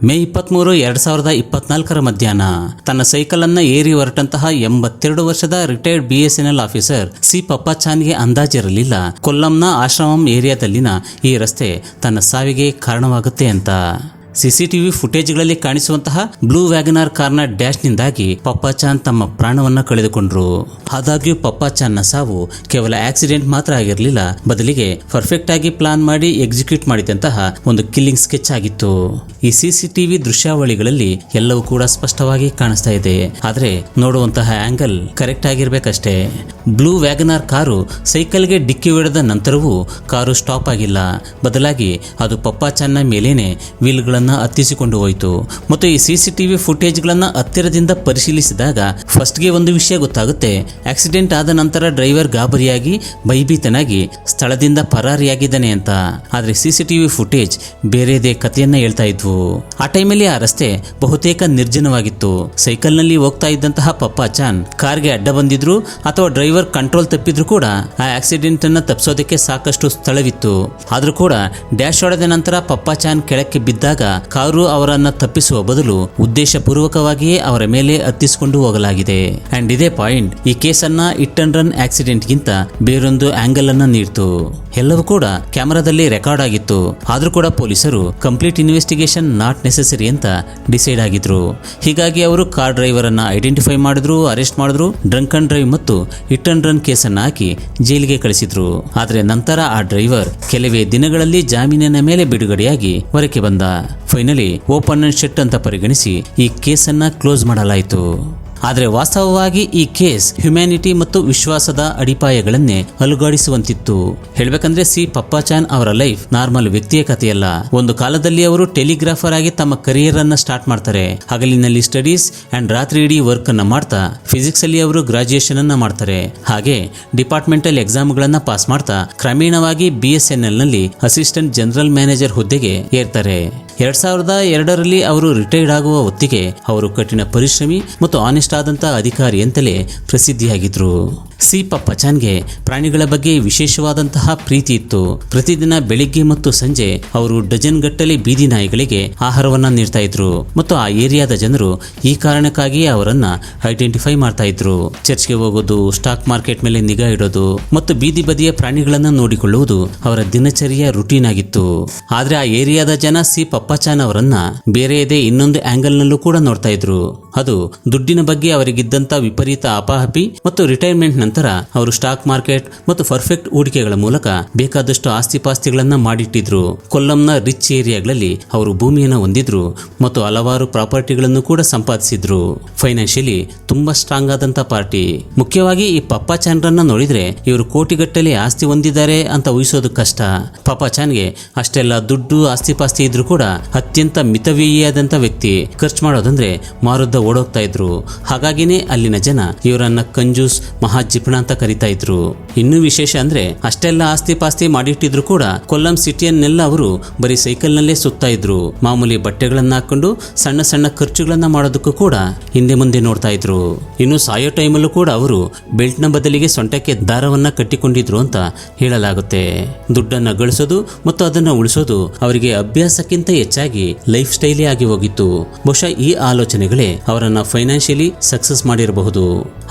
ಮೇ 23, 2024 ಮಧ್ಯಾಹ್ನ ತನ್ನ ಸೈಕಲ್ ಅನ್ನ ಏರಿ ಹೊರಟಂತಹ 82 ವರ್ಷದ ರಿಟೈರ್ಡ್ BSNL ಆಫೀಸರ್ ಸಿ ಪಪ್ಪಾಚಾನ್ಗೆ ಅಂದಾಜಿರಲಿಲ್ಲ ಕೊಲ್ಲಂನ ಆಶ್ರಮಂ ಏರಿಯಾದಲ್ಲಿನ ಈ ರಸ್ತೆ ತನ್ನ ಸಾವಿಗೆ ಕಾರಣವಾಗುತ್ತೆ ಅಂತ. CCTV ಫುಟೇಜ್ಗಳಲ್ಲಿ ಕಾಣಿಸುವಂತಹ ಬ್ಲೂ ವ್ಯಾಗನಾರ್ ಕಾರ್ನ ಡ್ಯಾಶ್ನಿಂದಾಗಿ ಪಪ್ಪಾಚಾನ್ ತಮ್ಮ ಪ್ರಾಣವನ್ನ ಕಳೆದುಕೊಂಡ್ರು. ಆದಾಗ್ಯೂ ಪಪ್ಪಾಚಾನ್ನ ಸಾವು ಕೇವಲ ಆಕ್ಸಿಡೆಂಟ್ ಮಾತ್ರ ಆಗಿರಲಿಲ್ಲ, ಬದಲಿಗೆ ಪರ್ಫೆಕ್ಟ್ ಆಗಿ ಪ್ಲಾನ್ ಮಾಡಿ ಎಕ್ಸಿಕ್ಯೂಟ್ ಮಾಡಿದಂತಹ ಒಂದು ಕಿಲ್ಲಿಂಗ್ ಸ್ಕೆಚ್ ಆಗಿತ್ತು. ಈ CCTV ದೃಶ್ಯಾವಳಿಗಳಲ್ಲಿ ಎಲ್ಲವೂ ಕೂಡ ಸ್ಪಷ್ಟವಾಗಿ ಕಾಣಿಸ್ತಾ ಇದೆ, ಆದ್ರೆ ನೋಡುವಂತಹ ಆಂಗಲ್ ಕರೆಕ್ಟ್ ಆಗಿರ್ಬೇಕಷ್ಟೇ. ಬ್ಲೂ ವ್ಯಾಗನಾರ್ ಕಾರು ಸೈಕಲ್ಗೆ ಡಿಕ್ಕಿ ಹೊಡೆದ ನಂತರವೂ ಕಾರು ಸ್ಟಾಪ್ ಆಗಿಲ್ಲ, ಬದಲಾಗಿ ಅದು ಪಪ್ಪಾಚಾನ್ನ ಮೇಲೇನೆ ವೀಲ್ಗಳನ್ನ ಹತ್ತಿಸಿಕೊಂಡು ಹೋಯಿತು. ಮತ್ತು ಈ CCTV ಫುಟೇಜ್ಗಳನ್ನ ಹತ್ತಿರದಿಂದ ಪರಿಶೀಲಿಸಿದಾಗ ಫಸ್ಟ್ಗೆ ಒಂದು ವಿಷಯ ಗೊತ್ತಾಗುತ್ತೆ. ಆಕ್ಸಿಡೆಂಟ್ ಆದ ನಂತರ ಡ್ರೈವರ್ ಗಾಬರಿಯಾಗಿ ಭಯಭೀತನಾಗಿ ಸ್ಥಳದಿಂದ ಪರಾರಿಯಾಗಿದ್ದಾನೆ ಅಂತ. ಆದ್ರೆ CCTV ಫುಟೇಜ್ ಬೇರೆದೇ ಕಥೆಯನ್ನ ಹೇಳ್ತಾ ಇದ್ವು. ಆ ಟೈಮಲ್ಲಿ ಆ ರಸ್ತೆ ಬಹುತೇಕ ನಿರ್ಜನವಾಗಿತ್ತು. ಸೈಕಲ್ ನಲ್ಲಿ ಹೋಗ್ತಾ ಇದ್ದಂತಹ ಪಪ್ಪಾಚಾನ್ ಕಾರ್ಗೆ ಅಡ್ಡ ಬಂದಿದ್ರು ಅಥವಾ ಡ್ರೈವರ್ ಕಂಟ್ರೋಲ್ ತಪ್ಪಿದ್ರು ಕೂಡ ಆ ಆಕ್ಸಿಡೆಂಟ್ ಅನ್ನ ತಪ್ಪಿಸೋದಕ್ಕೆ ಸಾಕಷ್ಟು ಸ್ಥಳವಿತ್ತು. ಆದ್ರೂ ಕೂಡ ಡ್ಯಾಶ್ ಹೊಡೆದ ನಂತರ ಪಪ್ಪಾಚಾನ್ ಕೆಳಕ್ಕೆ ಬಿದ್ದಾಗ ಕಾರು ಅವರನ್ನ ತಪ್ಪಿಸುವ ಬದಲು ಉದ್ದೇಶಪೂರ್ವಕವಾಗಿಯೇ ಅವರ ಮೇಲೆ ಹತ್ತಿಸಿಕೊಂಡು ಹೋಗಲಾಗಿದೆ. ಅಂಡ್ ಇದೇ ಪಾಯಿಂಟ್ ಈ ಕೇಸನ್ನ ಹಿಟ್ ಅಂಡ್ ರನ್ ಆಕ್ಸಿಡೆಂಟ್ ಗಿಂತ ಬೇರೊಂದು ಆಂಗಲ್ ಅನ್ನ ನೀಡ್ತು. ಎಲ್ಲವೂ ಕೂಡ ಕ್ಯಾಮೆರಾದಲ್ಲಿ ರೆಕಾರ್ಡ್ ಆಗಿತ್ತು. ಆದ್ರೂ ಕೂಡ ಪೊಲೀಸರು ಕಂಪ್ಲೀಟ್ ಇನ್ವೆಸ್ಟಿಗೇಷನ್ ನಾಟ್ ನೆಸೆಸರಿ ಅಂತ ಡಿಸೈಡ್ ಆಗಿದ್ರು. ಹೀಗಾಗಿ ಅವರು ಕಾರ್ ಡ್ರೈವರ್ ಅನ್ನ ಐಡೆಂಟಿಫೈ ಮಾಡಿದ್ರು, ಅರೆಸ್ಟ್ ಮಾಡಿದ್ರು, ಡ್ರಂಕ್ ಅಂಡ್ ಡ್ರೈವ್ ಮತ್ತು ಹಿಟ್ ಅಂಡ್ ರನ್ ಕೇಸನ್ನ ಹಾಕಿ ಜೈಲಿಗೆ ಕಳಿಸಿದ್ರು. ಆದ್ರೆ ನಂತರ ಆ ಡ್ರೈವರ್ ಕೆಲವೇ ದಿನಗಳಲ್ಲಿ ಜಾಮೀನಿನ ಮೇಲೆ ಬಿಡುಗಡೆಯಾಗಿ ಹೊರಕ್ಕೆ ಬಂದ. ಫೈನಲಿ ಓಪನ್ ಅಂಡ್ ಶಟ್ ಅಂತ ಪರಿಗಣಿಸಿ ಈ ಕೇಸನ್ನ ಕ್ಲೋಸ್ ಮಾಡಲಾಯಿತು. ಆದರೆ ವಾಸ್ತವವಾಗಿ ಈ ಕೇಸ್ ಹ್ಯುಮ್ಯಾನಿಟಿ ಮತ್ತು ವಿಶ್ವಾಸದ ಅಡಿಪಾಯಗಳನ್ನೇ ಅಲುಗಾಡಿಸುವಂತಿತ್ತು. ಹೇಳ್ಬೇಕಂದ್ರೆ ಸಿ ಪಪ್ಪಾಚಾನ್ ಅವರ ಲೈಫ್ ನಾರ್ಮಲ್ ವ್ಯಕ್ತಿಯ ಕಥೆಯಲ್ಲ. ಒಂದು ಕಾಲದಲ್ಲಿ ಅವರು ಟೆಲಿಗ್ರಾಫರ್ ಆಗಿ ತಮ್ಮ ಕರಿಯರ್ ಅನ್ನ ಸ್ಟಾರ್ಟ್ ಮಾಡ್ತಾರೆ. ಹಗಲಿನಲ್ಲಿ ಸ್ಟಡೀಸ್ ಅಂಡ್ ರಾತ್ರಿ ಇಡೀ ವರ್ಕ್ ಅನ್ನ ಮಾಡ್ತಾ ಫಿಸಿಕ್ಸ್ ಅಲ್ಲಿ ಅವರು ಗ್ರಾಜುಯೇಷನ್ ಅನ್ನ ಮಾಡ್ತಾರೆ. ಹಾಗೆ ಡಿಪಾರ್ಟ್ಮೆಂಟಲ್ ಎಕ್ಸಾಮ್ಗಳನ್ನ ಪಾಸ್ ಮಾಡ್ತಾ ಕ್ರಮೇಣವಾಗಿ BSNL ನಲ್ಲಿ ಅಸಿಸ್ಟೆಂಟ್ ಜನರಲ್ ಮ್ಯಾನೇಜರ್ ಹುದ್ದೆಗೆ ಏರ್ತಾರೆ. 2002ರಲ್ಲಿ ಅವರು ರಿಟೈರ್ಡ್ ಆಗುವ ಹೊತ್ತಿಗೆ ಅವರು ಕಠಿಣ ಪರಿಶ್ರಮಿ ಮತ್ತು ಆನೆಸ್ಟ್ ಆದಂತ ಅಧಿಕಾರಿ ಅಂತಲೇ ಪ್ರಸಿದ್ಧಿಯಾಗಿದ್ರು. ಸಿ ಪಪ್ಪಾಚಾನ್ಗೆ ಪ್ರಾಣಿಗಳ ಬಗ್ಗೆ ವಿಶೇಷವಾದಂತಹ ಪ್ರೀತಿ ಇತ್ತು. ಪ್ರತಿದಿನ ಬೆಳಿಗ್ಗೆ ಮತ್ತು ಸಂಜೆ ಅವರು ಡಜನ್ ಗಟ್ಟಲೆ ಬೀದಿ ನಾಯಿಗಳಿಗೆ ಆಹಾರವನ್ನ ನೀಡ್ತಾ ಇದ್ರು ಮತ್ತು ಆ ಏರಿಯಾದ ಜನರು ಈ ಕಾರಣಕ್ಕಾಗಿ ಅವರನ್ನ ಐಡೆಂಟಿಫೈ ಮಾಡ್ತಾ ಇದ್ರು. ಚರ್ಚ್ಗೆ ಹೋಗೋದು, ಸ್ಟಾಕ್ ಮಾರ್ಕೆಟ್ ಮೇಲೆ ನಿಗಾ ಇಡೋದು ಮತ್ತು ಬೀದಿ ಬದಿಯ ಪ್ರಾಣಿಗಳನ್ನ ನೋಡಿಕೊಳ್ಳುವುದು ಅವರ ದಿನಚರಿಯ ರುಟೀನ್ ಆಗಿತ್ತು. ಆದ್ರೆ ಆ ಏರಿಯಾದ ಜನ ಸಿ ಪಪ್ಪಾಚಾನ್ ಅವರನ್ನ ಬೇರೆಯದೇ ಇನ್ನೊಂದು ಆಂಗಲ್ ನಲ್ಲೂ ಕೂಡ ನೋಡ್ತಾ ಇದ್ರು. ಅದು ದುಡ್ಡಿನ ಬಗ್ಗೆ ಅವರಿಗಿದ್ದಂತ ವಿಪರೀತ ಅಪಹಾಪಿ ಮತ್ತು ರಿಟೈರ್ಮೆಂಟ್ ನಂತರ ಅವರು ಸ್ಟಾಕ್ ಮಾರ್ಕೆಟ್ ಮತ್ತು ಪರ್ಫೆಕ್ಟ್ ಹೂಡಿಕೆಗಳ ಮೂಲಕ ಬೇಕಾದಷ್ಟು ಆಸ್ತಿಪಾಸ್ತಿಗಳನ್ನ ಮಾಡಿಟ್ಟಿದ್ರು. ಕೊಲ್ಲಂನ ರಿಚ್ ಏರಿಯಾಗಳಲ್ಲಿ ಅವರು ಭೂಮಿಯನ್ನು ಹೊಂದಿದ್ರು ಮತ್ತು ಹಲವಾರು ಪ್ರಾಪರ್ಟಿಗಳನ್ನು ಕೂಡ ಸಂಪಾದಿಸಿದ್ರು. ಫೈನಾನ್ಷಿಯಲಿ ತುಂಬಾ ಸ್ಟ್ರಾಂಗ್ ಆದಂತ ಪಾರ್ಟಿ. ಮುಖ್ಯವಾಗಿ ಈ ಪಪ್ಪಾಚಾನ್ರನ್ನ ನೋಡಿದ್ರೆ ಇವರು ಕೋಟಿಗಟ್ಟಲೆ ಆಸ್ತಿ ಹೊಂದಿದ್ದಾರೆ ಅಂತ ಊಹಿಸೋದು ಕಷ್ಟ. ಪಪ್ಪಾಚಾನ್ಗೆ ಅಷ್ಟೆಲ್ಲ ದುಡ್ಡು ಆಸ್ತಿಪಾಸ್ತಿ ಇದ್ರು ಕೂಡ ಅತ್ಯಂತ ಮಿತವ್ಯಯಿಯಾದಂತ ವ್ಯಕ್ತಿ. ಖರ್ಚು ಮಾಡೋದಂದ್ರೆ ಮಾರುದ್ದ ಓಡೋಗ್ತಾ ಇದ್ರು. ಹಾಗಾಗಿನೇ ಅಲ್ಲಿನ ಜನ ಇವರನ್ನ ಕಂಜೂಸ್, ಮಹಾಜಿಪಣ ಅಂತ ಕರಿತಾ ಇದ್ರು. ಇನ್ನೂ ವಿಶೇಷ ಅಂದ್ರೆ ಅಷ್ಟೆಲ್ಲ ಆಸ್ತಿ ಪಾಸ್ತಿ ಮಾಡಿಟ್ಟಿದ್ರು ಕೂಡ ಕೊಲ್ಲಂ ಸಿಟಿಯನ್ನೆಲ್ಲ ಅವರು ಬರೀ ಸೈಕಲ್ ನಲ್ಲೇ ಸುತ್ತಾ ಇದ್ರು. ಮಾಮೂಲಿ ಬಟ್ಟೆಗಳನ್ನ ಹಾಕೊಂಡು ಸಣ್ಣ ಸಣ್ಣ ಖರ್ಚುಗಳನ್ನ ಮಾಡೋದಕ್ಕೂ ಕೂಡ ಹಿಂದೆ ಮುಂದೆ ನೋಡ್ತಾ ಇದ್ರು. ಇನ್ನು ಸಾಯೋ ಟೈಮಲ್ಲೂ ಕೂಡ ಅವರು ಬೆಲ್ಟ್ ನ ಬದಲಿಗೆ ಸೊಂಟಕ್ಕೆ ದಾರವನ್ನ ಕಟ್ಟಿಕೊಂಡಿದ್ರು ಅಂತ ಹೇಳಲಾಗುತ್ತೆ. ದುಡ್ಡನ್ನ ಗಳಿಸೋದು ಮತ್ತು ಅದನ್ನ ಉಳಿಸೋದು ಅವರಿಗೆ ಅಭ್ಯಾಸಕ್ಕಿಂತ ಹೆಚ್ಚಾಗಿ ಲೈಫ್ ಸ್ಟೈಲೇ ಆಗಿ ಹೋಗಿತ್ತು. ಬಹುಶಃ ಈ ಆಲೋಚನೆಗಳೇ ಅವರನ್ನ ಫೈನಾನ್ಷಿಯಲಿ ಸಕ್ಸಸ್ ಮಾಡಿರಬಹುದು.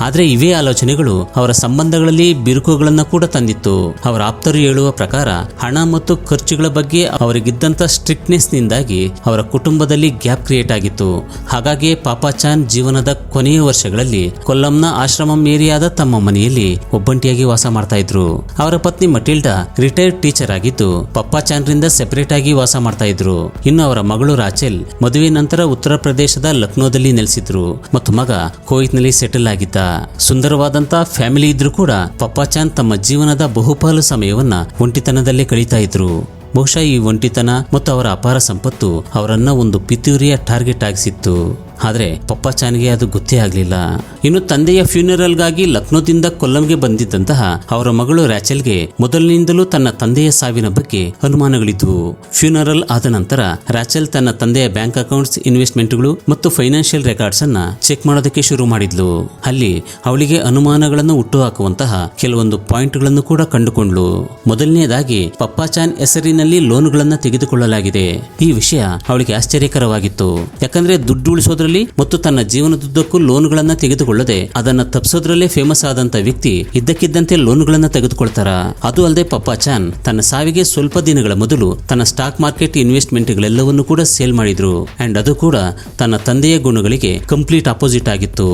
ಆದ್ರೆ ಇವೇ ಆಲೋಚನೆಗಳು ಅವರ ಸಂಬಂಧಗಳಲ್ಲಿ ಬಿರುಕುಗಳನ್ನ ಕೂಡ ತಂದಿತ್ತು. ಅವರ ಆಪ್ತರು ಹೇಳುವ ಪ್ರಕಾರ ಹಣ ಮತ್ತು ಖರ್ಚುಗಳ ಬಗ್ಗೆ ಅವರಿಗಿದ್ದಂತ ಸ್ಟ್ರಿಕ್ಟ್ನೆಸ್ ನಿಂದಾಗಿ ಅವರ ಕುಟುಂಬದಲ್ಲಿ ಗ್ಯಾಪ್ ಕ್ರಿಯೇಟ್ ಆಗಿತ್ತು. ಹಾಗಾಗಿ ಪಪ್ಪಾಚಾನ್ ಜೀವನದ ಕೊನೆಯ ವರ್ಷಗಳಲ್ಲಿ ಕೊಲ್ಲಂನ ಆಶ್ರಮಂ ಏರಿಯಾದ ತಮ್ಮ ಮನೆಯಲ್ಲಿ ಒಬ್ಬಂಟಿಯಾಗಿ ವಾಸ ಮಾಡ್ತಾ ಇದ್ರು. ಅವರ ಪತ್ನಿ ಮಟಿಲ್ಡಾ ರಿಟೈರ್ಡ್ ಟೀಚರ್ ಆಗಿದ್ದು ಪಪ್ಪಾಚಾನ್ ರಿಂದ ಸೆಪರೇಟ್ ಆಗಿ ವಾಸ ಮಾಡ್ತಾ ಇದ್ರು. ಇನ್ನು ಅವರ ಮಗಳು ರಾಚೆಲ್ ಮದುವೆ ನಂತರ ಉತ್ತರ ಪ್ರದೇಶದ ಲಕ್ನೋದಲ್ಲಿ ನೆಲೆಸಿದ್ರು ಮತ್ತು ಮಗ ಕುವೈತ್ ನಲ್ಲಿ ಸೆಟಲ್ ಆಗಿದ್ದ. ಸುಂದರವಾದಂತ ಫ್ಯಾಮಿಲಿ ಇದ್ರೂ ಕೂಡ ಪಪ್ಪಾಚಾನ್ ತಮ್ಮ ಜೀವನದ ಬಹುಪಾಲು ಸಮಯವನ್ನ ಒಂಟಿತನದಲ್ಲೇ ಕಳೀತಾ ಇದ್ರು. ಬಹುಶಃ ಈ ಒಂಟಿತನ ಮತ್ತು ಅವರ ಅಪಾರ ಸಂಪತ್ತು ಅವರನ್ನ ಒಂದು ಪಿತೂರಿಯ ಟಾರ್ಗೆಟ್ ಆಗಿಸಿತ್ತು. ಆದ್ರೆ ಪಪ್ಪಾಚಾನ್ಗೆ ಅದು ಗೊತ್ತೇ ಆಗ್ಲಿಲ್ಲ. ಇನ್ನು ತಂದೆಯ ಫ್ಯೂನರಲ್ಗಾಗಿ ಲಕ್ನೋದಿಂದ ಕೊಲ್ಲಂಗೆ ಬಂದಿದ್ದಂತಹ ಅವರ ಮಗಳು ರ್ಯಾಚೆಲ್ಗೆ ಮೊದಲಿನಿಂದಲೂ ತನ್ನ ತಂದೆಯ ಸಾವಿನ ಬಗ್ಗೆ ಅನುಮಾನಗಳಿದ್ವು. ಫ್ಯೂನರಲ್ ಆದ ನಂತರ ರ್ಯಾಚೆಲ್ ತನ್ನ ತಂದೆಯ ಬ್ಯಾಂಕ್ ಅಕೌಂಟ್ಸ್, ಇನ್ವೆಸ್ಟ್ಮೆಂಟ್ಗಳು ಮತ್ತು ಫೈನಾನ್ಷಿಯಲ್ ರೆಕಾರ್ಡ್ಸ್ ಅನ್ನ ಚೆಕ್ ಮಾಡೋದಕ್ಕೆ ಶುರು ಮಾಡಿದ್ಲು. ಅಲ್ಲಿ ಅವಳಿಗೆ ಅನುಮಾನಗಳನ್ನು ಹುಟ್ಟುಹಾಕುವಂತಹ ಕೆಲವೊಂದು ಪಾಯಿಂಟ್ಗಳನ್ನು ಕೂಡ ಕಂಡುಕೊಂಡ್ಲು. ಮೊದಲನೆಯದಾಗಿ ಪಪ್ಪಾಚಾನ್ ಹೆಸರಿನಲ್ಲಿ ಲೋನ್ಗಳನ್ನ ತೆಗೆದುಕೊಳ್ಳಲಾಗಿದೆ. ಈ ವಿಷಯ ಅವಳಿಗೆ ಆಶ್ಚರ್ಯಕರವಾಗಿತ್ತು. ಯಾಕಂದ್ರೆ ದುಡ್ಡು ಉಳಿಸೋದ್ರಲ್ಲಿ ಮತ್ತು ತನ್ನ ಜೀವನದುದ್ದಕ್ಕೂ ಲೋನ್ಗಳನ್ನ ತೆಗೆದುಕೊಳ್ಳದೆ ಅದನ್ನ ತಪ್ಪಿಸೋದ್ರಲ್ಲೇ ಫೇಮಸ್ ಆದಂತ ವ್ಯಕ್ತಿ ಇದ್ದಕ್ಕಿದ್ದಂತೆ ಲೋನ್ಗಳನ್ನ ತೆಗೆದುಕೊಳ್ತಾರ? ಅದು ಅಲ್ಲದೆ ಪಪ್ಪಾಚಾನ್ ತನ್ನ ಸಾವಿಗೆ ಸ್ವಲ್ಪ ದಿನಗಳ ಮೊದಲು ತನ್ನ ಸ್ಟಾಕ್ ಮಾರ್ಕೆಟ್ ಇನ್ವೆಸ್ಟ್ಮೆಂಟ್ಗಳೆಲ್ಲವನ್ನೂ ಕೂಡ ಸೇಲ್ ಮಾಡಿದ್ರು. ಅಂಡ್ ಅದು ಕೂಡ ತನ್ನ ತಂದೆಯ ಗುಣಗಳಿಗೆ ಕಂಪ್ಲೀಟ್ ಅಪೋಸಿಟ್ ಆಗಿತ್ತು.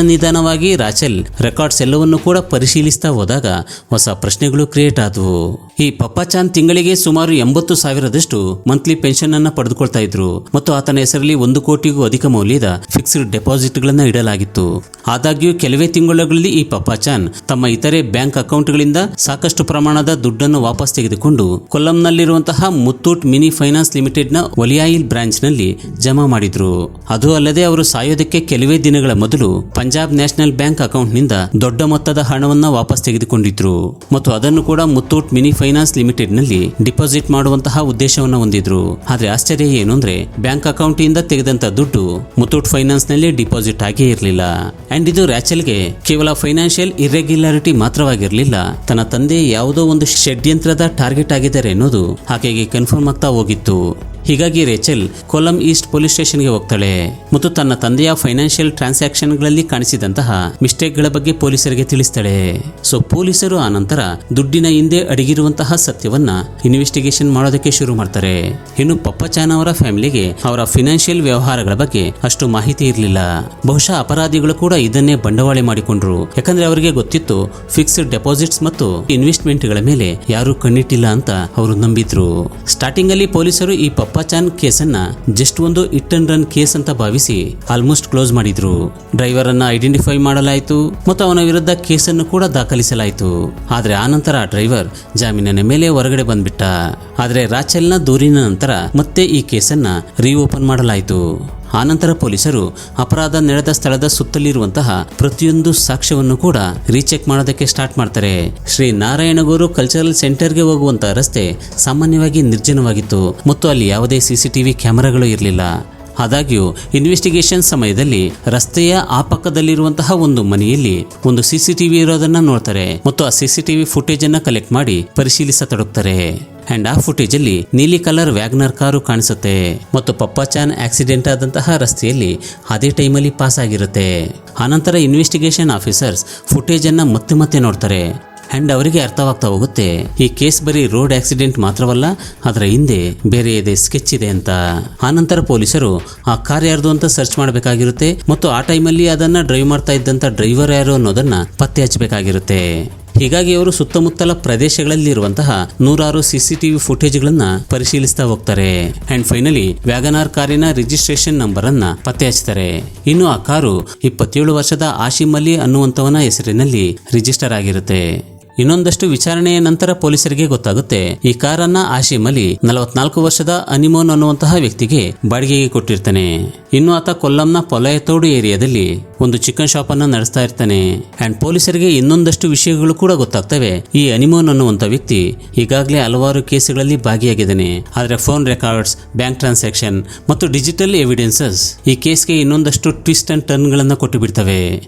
ನಿಧಾನವಾಗಿ ರಾಚೆಲ್ ರೆಕಾರ್ಡ್ಸ್ ಎಲ್ಲವನ್ನೂ ಕೂಡ ಪರಿಶೀಲಿಸ್ತಾ ಹೋದಾಗ ಹೊಸ ಪ್ರಶ್ನೆಗಳು ಕ್ರಿಯೇಟ್ ಆದವು. ಈ ಪಪ್ಪಾಚಾನ್ ತಿಂಗಳಿಗೆ ಸುಮಾರು 80,000 ಮಂತ್ಲಿ ಪೆನ್ಷನ್ ಅನ್ನ ಪಡೆದುಕೊಳ್ತಾ ಇದ್ರು ಮತ್ತು ಆತನ ಹೆಸರಲ್ಲಿ 1 ಕೋಟಿಗೂ ಅಧಿಕ ಮೌಲ್ಯದ ಫಿಕ್ಸ್ಡ್ ಡೆಪಾಸಿಟ್ ಗಳನ್ನ ಇಡಲಾಗಿತ್ತು. ಆದಾಗ್ಯೂ ಕೆಲವೇ ತಿಂಗಳುಗಳಲ್ಲಿ ಈ ಪಪ್ಪಾಚಾನ್ ತಮ್ಮ ಇತರೆ ಬ್ಯಾಂಕ್ ಅಕೌಂಟ್ಗಳಿಂದ ಸಾಕಷ್ಟು ಪ್ರಮಾಣದ ದುಡ್ಡನ್ನು ವಾಪಸ್ ತೆಗೆದುಕೊಂಡು ಕೊಲ್ಲಂನಲ್ಲಿರುವಂತಹ ಮುತ್ತೂಟ್ ಮಿನಿ ಫೈನಾನ್ಸ್ ಲಿಮಿಟೆಡ್ ನ ಒಲಿಯಾಯಿಲ್ ಬ್ರಾಂಚ್ ನಲ್ಲಿ ಜಮಾ ಮಾಡಿದ್ರು. ಅದು ಅಲ್ಲದೆ ಅವರು ಸಾಯೋದಕ್ಕೆ ಕೆಲವೇ ದಿನಗಳ ಮೊದಲು ಪಂಜಾಬ್ ನ್ಯಾಷನಲ್ ಬ್ಯಾಂಕ್ ಅಕೌಂಟ್ ನಿಂದ ದೊಡ್ಡ ಮೊತ್ತದ ಹಣವನ್ನ ವಾಪಸ್ ತೆಗೆದುಕೊಂಡಿದ್ರು ಮತ್ತು ಅದನ್ನು ಕೂಡ ಮುತ್ತೂಟ್ ಮಿನಿ ಫೈನಾನ್ಸ್ ಲಿಮಿಟೆಡ್ ನಲ್ಲಿ ಡಿಪಾಸಿಟ್ ಮಾಡುವಂತಹ ಉದ್ದೇಶವನ್ನ ಹೊಂದಿದ್ರು. ಆದ್ರೆ ಆಶ್ಚರ್ಯ ಏನು ಅಂದ್ರೆ ಬ್ಯಾಂಕ್ ಅಕೌಂಟ್ ಇಂದ ತೆಗೆದಂತ ದುಡ್ಡು ಮುತ್ತೂಟ್ ಫೈನಾನ್ಸ್ ನಲ್ಲಿ ಡಿಪಾಸಿಟ್ ಆಗೇ ಇರಲಿಲ್ಲ. ಅಂಡ್ ಇದು ರ್ಯಾಚೆಲ್ಗೆ ಕೇವಲ ಫೈನಾನ್ಷಿಯಲ್ ಇರ್ರೆಗ್ಯುಲಾರಿಟಿ ಮಾತ್ರವಾಗಿರಲಿಲ್ಲ, ತನ್ನ ತಂದೆ ಯಾವುದೋ ಒಂದು ಷಡ್ಯಂತ್ರದ ಟಾರ್ಗೆಟ್ ಆಗಿದ್ದಾರೆ ಅನ್ನೋದು ಆಕೆಗೆ ಕನ್ಫರ್ಮ್ ಆಗ್ತಾ ಹೋಗಿತ್ತು. ಹೀಗಾಗಿ ರೇಚೆಲ್ ಕೊಲ್ಲಂ ಈಸ್ಟ್ ಪೊಲೀಸ್ ಸ್ಟೇಷನ್ಗೆ ಹೋಗ್ತಾಳೆ ಮತ್ತು ತನ್ನ ತಂದೆಯ ಫೈನಾನ್ಷಿಯಲ್ ಟ್ರಾನ್ಸಾಕ್ಷನ್ಗಳಲ್ಲಿ ಕಾಣಿಸಿದಂತಹ ಮಿಸ್ಟೇಕ್ಗಳ ಬಗ್ಗೆ ಪೊಲೀಸರಿಗೆ ತಿಳಿಸ್ತಾಳೆ. ಸೊ ಪೊಲೀಸರು ಆ ನಂತರ ದುಡ್ಡಿನ ಹಿಂದೆ ಅಡಗಿರುವಂತಹ ಸತ್ಯವನ್ನ ಇನ್ವೆಸ್ಟಿಗೇಷನ್ ಮಾಡೋದಕ್ಕೆ ಶುರು ಮಾಡ್ತಾರೆ. ಇನ್ನು ಪಪ್ಪಾಚಾನ್ ಅವರ ಫ್ಯಾಮಿಲಿಗೆ ಅವರ ಫೈನಾನ್ಷಿಯಲ್ ವ್ಯವಹಾರಗಳ ಬಗ್ಗೆ ಅಷ್ಟು ಮಾಹಿತಿ ಇರಲಿಲ್ಲ. ಬಹುಶಃ ಅಪರಾಧಿಗಳು ಕೂಡ ಇದನ್ನೇ ಬಂಡವಾಳ ಮಾಡಿಕೊಂಡ್ರು. ಯಾಕಂದ್ರೆ ಅವರಿಗೆ ಗೊತ್ತಿತ್ತು ಫಿಕ್ಸ್ಡ್ ಡೆಪಾಸಿಟ್ಸ್ ಮತ್ತು ಇನ್ವೆಸ್ಟ್ಮೆಂಟ್ಗಳ ಮೇಲೆ ಯಾರು ಕಣ್ಣಿಟ್ಟಿಲ್ಲ ಅಂತ ಅವರು ನಂಬಿದ್ರು. ಸ್ಟಾರ್ಟಿಂಗ್ ಅಲ್ಲಿ ಪೊಲೀಸರು ಈ ಪಪ್ಪಾಚಾನ್ ಕೇಸನ್ನ ಜಸ್ಟ್ ಒಂದು ಹಿಟ್ ಅಂಡ್ ರನ್ ಕೇಸ್ ಅಂತ ಭಾವಿಸಿ ಆಲ್ಮೋಸ್ಟ್ ಕ್ಲೋಸ್ ಮಾಡಿದ್ರು. ಡ್ರೈವರ್ ಅನ್ನ ಐಡೆಂಟಿಫೈ ಮಾಡಲಾಯಿತು ಮತ್ತು ಅವನ ವಿರುದ್ಧ ಕೇಸನ್ನು ಕೂಡ ದಾಖಲಿಸಲಾಯಿತು. ಆದ್ರೆ ಆ ನಂತರ ಆ ಡ್ರೈವರ್ ಜಾಮೀನಿನ ಮೇಲೆ ಹೊರಗಡೆ ಬಂದ್ಬಿಟ್ಟ. ಆದ್ರೆ ರಾಚೆಲ್ನ ದೂರಿನ ನಂತರ ಮತ್ತೆ ಈ ಕೇಸನ್ನ ರೀಓಪನ್ ಮಾಡಲಾಯಿತು. ಆನಂತರ ಪೊಲೀಸರು ಅಪರಾಧ ನಡೆದ ಸ್ಥಳದ ಸುತ್ತಲಿರುವಂತಹ ಪ್ರತಿಯೊಂದು ಸಾಕ್ಷ್ಯವನ್ನು ಕೂಡ ರೀಚೆಕ್ ಮಾಡೋದಕ್ಕೆ ಸ್ಟಾರ್ಟ್ ಮಾಡ್ತಾರೆ. ಶ್ರೀ ನಾರಾಯಣಗೌರು ಕಲ್ಚರಲ್ ಸೆಂಟರ್ಗೆ ಹೋಗುವಂತಹ ರಸ್ತೆ ಸಾಮಾನ್ಯವಾಗಿ ನಿರ್ಜನವಾಗಿತ್ತು ಮತ್ತು ಅಲ್ಲಿ ಯಾವುದೇ ಸಿಸಿಟಿವಿ ಕ್ಯಾಮೆರಾಗಳು ಇರಲಿಲ್ಲ. ಆದಾಗ್ಯೂ ಇನ್ವೆಸ್ಟಿಗೇಷನ್ ಸಮಯದಲ್ಲಿ ರಸ್ತೆಯ ಆ ಪಕ್ಕದಲ್ಲಿರುವಂತಹ ಒಂದು ಮನೆಯಲ್ಲಿ ಒಂದು ಸಿಸಿಟಿವಿ ಇರೋದನ್ನ ನೋಡ್ತಾರೆ ಮತ್ತು ಆ ಸಿಸಿಟಿವಿ ಫುಟೇಜ್ ಅನ್ನ ಕಲೆಕ್ಟ್ ಮಾಡಿ ಪರಿಶೀಲಿಸತೊಡಗ್ತಾರೆ. ಅಂಡ್ ಆ ಫುಟೇಜ್ ಅಲ್ಲಿ ನೀಲಿ ಕಲರ್ ವ್ಯಾಗ್ನರ್ ಕಾರು ಕಾಣಿಸುತ್ತೆ ಮತ್ತು ಪಪ್ಪಾಚಾನ್ ಆಕ್ಸಿಡೆಂಟ್ ಆದಂತಹ ರಸ್ತೆಯಲ್ಲಿ ಅದೇ ಟೈಮಲ್ಲಿ ಪಾಸ್ ಆಗಿರುತ್ತೆ. ಆನಂತರ ಇನ್ವೆಸ್ಟಿಗೇಷನ್ ಆಫೀಸರ್ಸ್ ಫುಟೇಜ್ ಅನ್ನ ಮತ್ತೆ ನೋಡ್ತಾರೆ ಅಂಡ್ ಅವರಿಗೆ ಅರ್ಥವಾಗ್ತಾ ಹೋಗುತ್ತೆ ಈ ಕೇಸ್ ಬರೀ ರೋಡ್ ಆಕ್ಸಿಡೆಂಟ್ ಮಾತ್ರವಲ್ಲ, ಅದರ ಹಿಂದೆ ಬೇರೆ ಇದೆ ಸ್ಕೆಚ್ ಇದೆ ಅಂತ. ಆನಂತರ ಪೊಲೀಸರು ಆ ಕಾರ್ ಯಾರ್ದು ಅಂತ ಸರ್ಚ್ ಮಾಡಬೇಕಾಗಿರುತ್ತೆ ಮತ್ತು ಆ ಟೈಮಲ್ಲಿ ಅದನ್ನ ಡ್ರೈವ್ ಮಾಡ್ತಾ ಇದ್ದಂತ ಡ್ರೈವರ್ ಯಾರು ಅನ್ನೋದನ್ನ ಪತ್ತೆ ಹಚ್ಚಬೇಕಾಗಿರುತ್ತೆ. ಹೀಗಾಗಿ ಅವರು ಸುತ್ತಮುತ್ತಲ ಪ್ರದೇಶಗಳಲ್ಲಿರುವಂತಹ 100 ಸಿಸಿಟಿವಿ ಫುಟೇಜ್ಗಳನ್ನ ಪರಿಶೀಲಿಸ್ತಾ ಹೋಗ್ತಾರೆ ಅಂಡ್ ಫೈನಲಿ ವ್ಯಾಗನಾರ್ ಕಾರಿನ ರಿಜಿಸ್ಟ್ರೇಷನ್ ನಂಬರ್ ಅನ್ನ ಪತ್ತೆ ಹಚ್ತಾರೆ. ಇನ್ನು ಆ ಕಾರು 27 ವರ್ಷದ ಆಶಿಮ್ ಅಲಿ ಅನ್ನುವಂತವನ ಹೆಸರಿನಲ್ಲಿ ರಿಜಿಸ್ಟರ್ ಆಗಿರುತ್ತೆ. ಇನ್ನೊಂದಷ್ಟು ವಿಚಾರಣೆಯ ನಂತರ ಪೊಲೀಸರಿಗೆ ಗೊತ್ತಾಗುತ್ತೆ ಈ ಕಾರನ್ನ ಆಶಿಮ್ ಅಲಿ 44 ವರ್ಷದ ಅನಿಮೋನ್ ಅನ್ನುವಂತಹ ವ್ಯಕ್ತಿಗೆ ಬಾಡಿಗೆಗೆ ಕೊಟ್ಟಿರ್ತಾನೆ. ಇನ್ನು ಆತ ಕೊಲ್ಲಂನ ಪೊಲಯತೋಡು ಏರಿಯಾದಲ್ಲಿ ಒಂದು ಚಿಕನ್ ಶಾಪ್ ಅನ್ನ ನಡೆಸ್ತಾ ಇರ್ತಾನೆ ಅಂಡ್ ಪೊಲೀಸರಿಗೆ ಇನ್ನೊಂದಷ್ಟು ವಿಷಯಗಳು ಕೂಡ ಗೊತ್ತಾಗ್ತವೆ. ಈ ಅನಿಮೋನ್ ಅನ್ನುವಂತ ವ್ಯಕ್ತಿ ಈಗಾಗಲೇ ಹಲವಾರು ಕೇಸುಗಳಲ್ಲಿ ಭಾಗಿಯಾಗಿದ್ದಾನೆ. ಆದ್ರೆ ಫೋನ್ ರೆಕಾರ್ಡ್ಸ್, ಬ್ಯಾಂಕ್ ಟ್ರಾನ್ಸಾಕ್ಷನ್ ಮತ್ತು ಡಿಜಿಟಲ್ ಎವಿಡೆನ್ಸಸ್ ಈ ಕೇಸ್ಗೆ ಇನ್ನೊಂದಷ್ಟು ಟ್ವಿಸ್ಟ್ ಅಂಡ್ ಟರ್ನ್ ಗಳನ್ನ ಕೊಟ್ಟು ಬಿಡ್ತವೆ.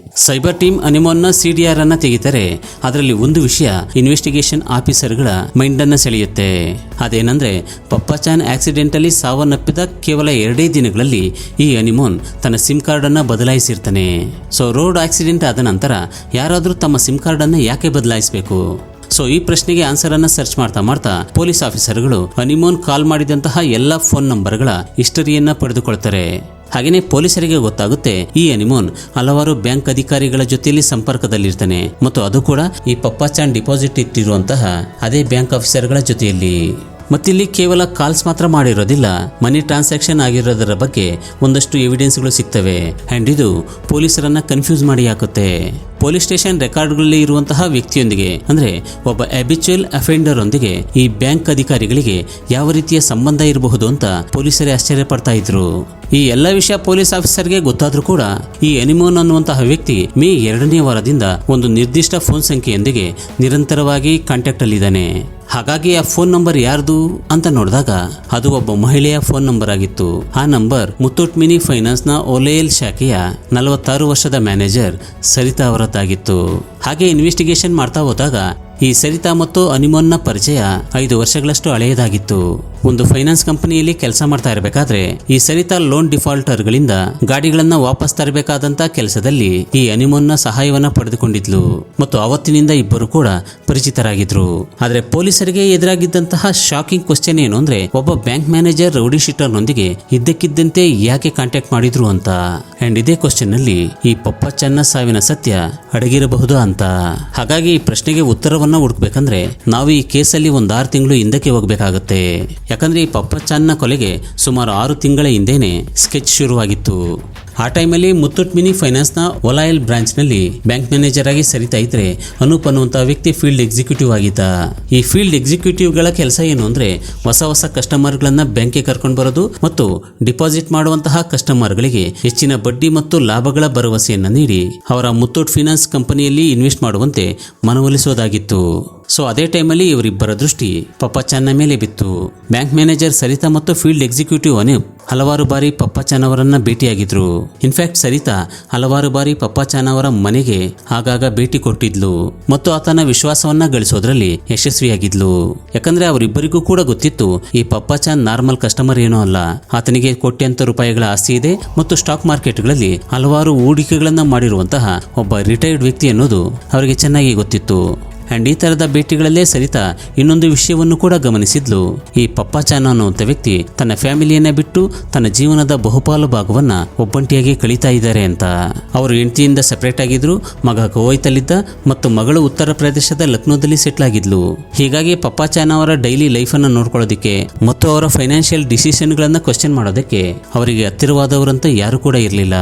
ಸೈಬರ್ ಟೀಮ್ ಅನಿಮೋನ್ ನ ಸಿಡಿಆರ್ ಅನ್ನ ತೆಗಿತಾರೆ. ಅದರಲ್ಲಿ ಒಂದು ವಿಷಯ ಇನ್ವೆಸ್ಟಿಗೇಷನ್ ಆಫೀಸರ್ಗಳ ಮೈಂಡ್ ಅನ್ನ ಸೆಳೆಯುತ್ತೆ. ಅದೇನಂದ್ರೆ ಪಪ್ಪಾಚಾನ್ ಆಕ್ಸಿಡೆಂಟ್ ಅಲ್ಲಿ ಸಾವನ್ನಪ್ಪಿದ ಕೇವಲ 2 ದಿನಗಳಲ್ಲಿ ಈ ಅನಿಮೋನ್ ತನ್ನ ಸಿಮ್ ಕಾರ್ಡ್ ಅನ್ನ ಬದಲಾಯಿಸಿರ್ತಾನೆ. ಸೊ ರೋಡ್ ಆಕ್ಸಿಡೆಂಟ್ ಆದ ನಂತರ ಯಾರಾದ್ರೂ ತಮ್ಮ ಸಿಮ್ ಕಾರ್ಡ್ ಅನ್ನ ಯಾಕೆ ಬದಲಾಯಿಸಬೇಕು? ಸೊ ಈ ಪ್ರಶ್ನೆಗೆ ಆನ್ಸರ್ ಅನ್ನ ಸರ್ಚ್ ಮಾಡ್ತಾ ಪೊಲೀಸ್ ಆಫೀಸರ್ಗಳು ಅನಿಮೋನ್ ಕಾಲ್ ಮಾಡಿದಂತಹ ಎಲ್ಲಾ ಫೋನ್ ನಂಬರ್ಗಳ ಹಿಸ್ಟರಿಯನ್ನ ಪಡೆದುಕೊಳ್ತಾರೆ. ಹಾಗೇನೆ ಪೊಲೀಸರಿಗೆ ಗೊತ್ತಾಗುತ್ತೆ ಈ ಅನಿಮೋನ್ ಹಲವಾರು ಬ್ಯಾಂಕ್ ಅಧಿಕಾರಿಗಳ ಜೊತೆಯಲ್ಲಿ ಸಂಪರ್ಕದಲ್ಲಿರ್ತಾನೆ ಮತ್ತು ಅದು ಕೂಡ ಈ ಪಪ್ಪಾಚಾನ್ ಡಿಪಾಸಿಟ್ ಇಟ್ಟಿರುವಂತಹ ಅದೇ ಬ್ಯಾಂಕ್ ಆಫೀಸರ್ಗಳ ಜೊತೆಯಲ್ಲಿ. ಮತ್ತಿಲ್ಲಿ ಕೇವಲ ಕಾಲ್ಸ್ ಮಾತ್ರ ಮಾಡಿರೋದಿಲ್ಲ, ಮನಿ ಟ್ರಾನ್ಸಾಕ್ಷನ್ ಆಗಿರೋದರ ಬಗ್ಗೆ ಒಂದಷ್ಟು ಎವಿಡೆನ್ಸ್ಗಳು ಸಿಗ್ತವೆ. ಅಂಡ್ ಇದು ಪೊಲೀಸರನ್ನ ಕನ್ಫ್ಯೂಸ್ ಮಾಡಿ ಹಾಕುತ್ತೆ. ಪೊಲೀಸ್ ಸ್ಟೇಷನ್ ರೆಕಾರ್ಡ್ಗಳಲ್ಲಿ ಇರುವಂತಹ ವ್ಯಕ್ತಿಯೊಂದಿಗೆ ಅಂದ್ರೆ ಒಬ್ಬ ಹ್ಯಾಬಿಚುಯಲ್ ಅಫೆಂಡರ್ ಒಂದಿಗೆ ಈ ಬ್ಯಾಂಕ್ ಅಧಿಕಾರಿಗಳಿಗೆ ಯಾವ ರೀತಿಯ ಸಂಬಂಧ ಇರಬಹುದು ಅಂತ ಪೊಲೀಸರೇ ಆಶ್ಚರ್ಯ ಪಡ್ತಾ ಇದ್ರು. ಈ ಎಲ್ಲ ವಿಷಯ ಪೊಲೀಸ್ ಆಫೀಸರ್ಗೆ ಗೊತ್ತಾದ್ರೂ ಕೂಡ ಈ ಅನಿಮೋನ್ ಅನ್ನುವಂತಹ ವ್ಯಕ್ತಿ ಮೇ 2ನೇ ವಾರದಿಂದ ಒಂದು ನಿರ್ದಿಷ್ಟ ಫೋನ್ ಸಂಖ್ಯೆಯೊಂದಿಗೆ ನಿರಂತರವಾಗಿ ಕಾಂಟ್ಯಾಕ್ಟ್ ಅಲ್ಲಿದ್ದಾನೆ. ಹಾಗಾಗಿ ಆ ಫೋನ್ ನಂಬರ್ ಯಾರ್ದು ಅಂತ ನೋಡಿದಾಗ ಅದು ಒಬ್ಬ ಮಹಿಳೆಯ ಫೋನ್ ನಂಬರ್ ಆಗಿತ್ತು. ಆ ನಂಬರ್ ಮುತ್ತೂಟ್ ಮಿನಿ ಫೈನಾನ್ಸ್ ನ ಓಲೇಯಲ್ ಶಾಖೆಯ 46 ವರ್ಷದ ಮ್ಯಾನೇಜರ್ ಸರಿತಾ ಅವರದ್ದಾಗಿತ್ತು. ಹಾಗೆ ಇನ್ವೆಸ್ಟಿಗೇಷನ್ ಮಾಡ್ತಾ ಹೋದಾಗ ಈ ಸರಿತಾ ಮತ್ತು ಅನಿಮೋನ್ನ ಪರಿಚಯ 5 ವರ್ಷಗಳಷ್ಟು ಹಳೆಯದಾಗಿತ್ತು. ಒಂದು ಫೈನಾನ್ಸ್ ಕಂಪನಿಯಲ್ಲಿ ಕೆಲಸ ಮಾಡ್ತಾ ಇರಬೇಕಾದ್ರೆ ಈ ಸರಿತಾ ಲೋನ್ ಡಿಫಾಲ್ಟರ್ಗಳಿಂದ ಗಾಡಿಗಳನ್ನ ವಾಪಸ್ ತರಬೇಕಾದಂತ ಕೆಲಸದಲ್ಲಿ ಈ ಅನಿಮೋನ್ನ ಸಹಾಯವನ್ನ ಪಡೆದುಕೊಂಡಿದ್ಲು ಮತ್ತು ಅವತ್ತಿನಿಂದ ಇಬ್ಬರು ಕೂಡ ಪರಿಚಿತರಾಗಿದ್ರು. ಆದ್ರೆ ಪೊಲೀಸರಿಗೆ ಎದುರಾಗಿದ್ದಂತಹ ಶಾಕಿಂಗ್ ಕ್ವಶನ್ ಏನು ಅಂದ್ರೆ ಒಬ್ಬ ಬ್ಯಾಂಕ್ ಮ್ಯಾನೇಜರ್ ರೌಡಿ ಶೀಟರ್ನೊಂದಿಗೆ ಇದ್ದಕ್ಕಿದ್ದಂತೆ ಯಾಕೆ ಕಾಂಟ್ಯಾಕ್ಟ್ ಮಾಡಿದ್ರು ಅಂತ. ಅಂಡ್ ಇದೇ ಕ್ವಶನ್ ನಲ್ಲಿ ಈ ಪಪ್ಪಚ್ಚನ್ನ ಸಾವಿನ ಸತ್ಯ ಅಡಗಿರಬಹುದು ಅಂತ. ಹಾಗಾಗಿ ಈ ಪ್ರಶ್ನೆಗೆ ಉತ್ತರವನ್ನ ಹುಡುಕ್ಬೇಕಂದ್ರೆ ನಾವು ಈ ಕೇಸಲ್ಲಿ 6 ತಿಂಗಳು ಹಿಂದಕ್ಕೆ ಹೋಗ್ಬೇಕಾಗತ್ತೆ. ಯಾಕಂದ್ರೆ ಈ ಪಪ್ಪಚ್ಚನ್ನ ಕೊಲೆಗೆ ಸುಮಾರು 6 ತಿಂಗಳ ಹಿಂದೆನೆ ಸ್ಕೆಚ್ ಶುರುವಾಗಿತ್ತು. ಆ ಟೈಮಲ್ಲಿ ಮುತ್ತೂಟ್ ಮಿನಿ ಫೈನಾನ್ಸ್ ನ ಓಲಾಯಲ್ ಬ್ರಾಂಚ್ ನಲ್ಲಿ ಬ್ಯಾಂಕ್ ಮ್ಯಾನೇಜರ್ ಆಗಿ ಸರಿತಾ ಇದ್ರೆ ಅನೂಪ್ ಅನ್ನುವಂತಹ ವ್ಯಕ್ತಿ ಫೀಲ್ಡ್ ಎಕ್ಸಿಕ್ಯೂಟಿವ್ ಆಗಿದ್ದ. ಈ ಫೀಲ್ಡ್ ಎಕ್ಸಿಕ್ಯೂಟಿವ್ ಗಳ ಕೆಲಸ ಏನು ಅಂದ್ರೆ ಹೊಸ ಕಸ್ಟಮರ್ ಗಳನ್ನ ಬ್ಯಾಂಕ್ಗೆ ಕರ್ಕೊಂಡು ಬರೋದು ಮತ್ತು ಡಿಪಾಸಿಟ್ ಮಾಡುವಂತಹ ಕಸ್ಟಮರ್ ಗಳಿಗೆ ಹೆಚ್ಚಿನ ಬಡ್ಡಿ ಮತ್ತು ಲಾಭಗಳ ಭರವಸೆಯನ್ನ ನೀಡಿ ಅವರ ಮುತ್ತೂಟ್ ಫೈನಾನ್ಸ್ ಕಂಪನಿಯಲ್ಲಿ ಇನ್ವೆಸ್ಟ್ ಮಾಡುವಂತೆ ಮನವೊಲಿಸೋದಾಗಿತ್ತು. ಸೊ ಅದೇ ಟೈಮಲ್ಲಿ ಇವರಿಬ್ಬರ ದೃಷ್ಟಿ ಪಪ್ಪಚ್ಚನ್ನ ಮೇಲೆ ಬಿತ್ತು. ಬ್ಯಾಂಕ್ ಮ್ಯಾನೇಜರ್ ಸರಿತಾ ಮತ್ತು ಫೀಲ್ಡ್ ಎಕ್ಸಿಕ್ಯೂಟಿವ್ ಅನೂಪ್ ಹಲವಾರು ಬಾರಿ ಪಪ್ಪಚ್ಚನ್ ಅವರನ್ನ ಭೇಟಿಯಾಗಿದ್ರು. ಇನ್ಫ್ಯಾಕ್ಟ್ ಸರಿತಾ ಹಲವಾರು ಬಾರಿ ಪಪ್ಪಚ್ಚನ್ ಅವರ ಮನೆಗೆ ಆಗಾಗ ಭೇಟಿ ಕೊಟ್ಟಿದ್ಲು ಮತ್ತು ಆತನ ವಿಶ್ವಾಸವನ್ನ ಗಳಿಸೋದ್ರಲ್ಲಿ ಯಶಸ್ವಿಯಾಗಿದ್ಲು. ಯಾಕಂದ್ರೆ ಅವರಿಬ್ಬರಿಗೂ ಕೂಡ ಗೊತ್ತಿತ್ತು ಈ ಪಪ್ಪಚ್ಚನ್ ನಾರ್ಮಲ್ ಕಸ್ಟಮರ್ ಏನೂ ಅಲ್ಲ, ಆತನಿಗೆ ಕೋಟ್ಯಾಂತರ ರೂಪಾಯಿಗಳ ಆಸ್ತಿ ಇದೆ ಮತ್ತು ಸ್ಟಾಕ್ ಮಾರ್ಕೆಟ್ಗಳಲ್ಲಿ ಹಲವಾರು ಹೂಡಿಕೆಗಳನ್ನ ಮಾಡಿರುವಂತಹ ಒಬ್ಬ ರಿಟೈರ್ಡ್ ವ್ಯಕ್ತಿ ಅನ್ನೋದು ಅವರಿಗೆ ಚೆನ್ನಾಗಿ ಗೊತ್ತಿತ್ತು. ಅಂಡ್ ಈ ತರದ ಭೇಟಿಗಳಲ್ಲೇ ಸರಿತಾ ಇನ್ನೊಂದು ವಿಷಯವನ್ನು ಕೂಡ ಗಮನಿಸಿದ್ಲು. ಈ ಪಪ್ಪಚ್ಚನ್ ಅನ್ನುವಂಥ ವ್ಯಕ್ತಿ ತನ್ನ ಫ್ಯಾಮಿಲಿಯನ್ನ ಬಿಟ್ಟು ತನ್ನ ಜೀವನದ ಬಹುಪಾಲು ಭಾಗವನ್ನ ಒಬ್ಬಂಟಿಯಾಗಿ ಕಳೀತಾ ಇದ್ದಾರೆ ಅಂತ. ಅವರು ಹೆಂಡತಿಯಿಂದ ಸೆಪರೇಟ್ ಆಗಿದ್ರು, ಮಗ ಕುವೈತಲ್ಲಿದ್ದ ಮತ್ತು ಮಗಳು ಉತ್ತರ ಪ್ರದೇಶದ ಲಕ್ನೋದಲ್ಲಿ ಸೆಟ್ಲ್ ಆಗಿದ್ಲು. ಹೀಗಾಗಿ ಪಪ್ಪಚ್ಚನ್ ಅವರ ಡೈಲಿ ಲೈಫ್ ಅನ್ನ ನೋಡ್ಕೊಳ್ಳೋದಕ್ಕೆ ಮತ್ತು ಅವರ ಫೈನಾನ್ಷಿಯಲ್ ಡಿಸಿಷನ್ ಗಳನ್ನ ಕ್ವಶನ್ ಮಾಡೋದಕ್ಕೆ ಅವರಿಗೆ ಹತ್ತಿರವಾದವರಂತ ಯಾರು ಕೂಡ ಇರಲಿಲ್ಲ.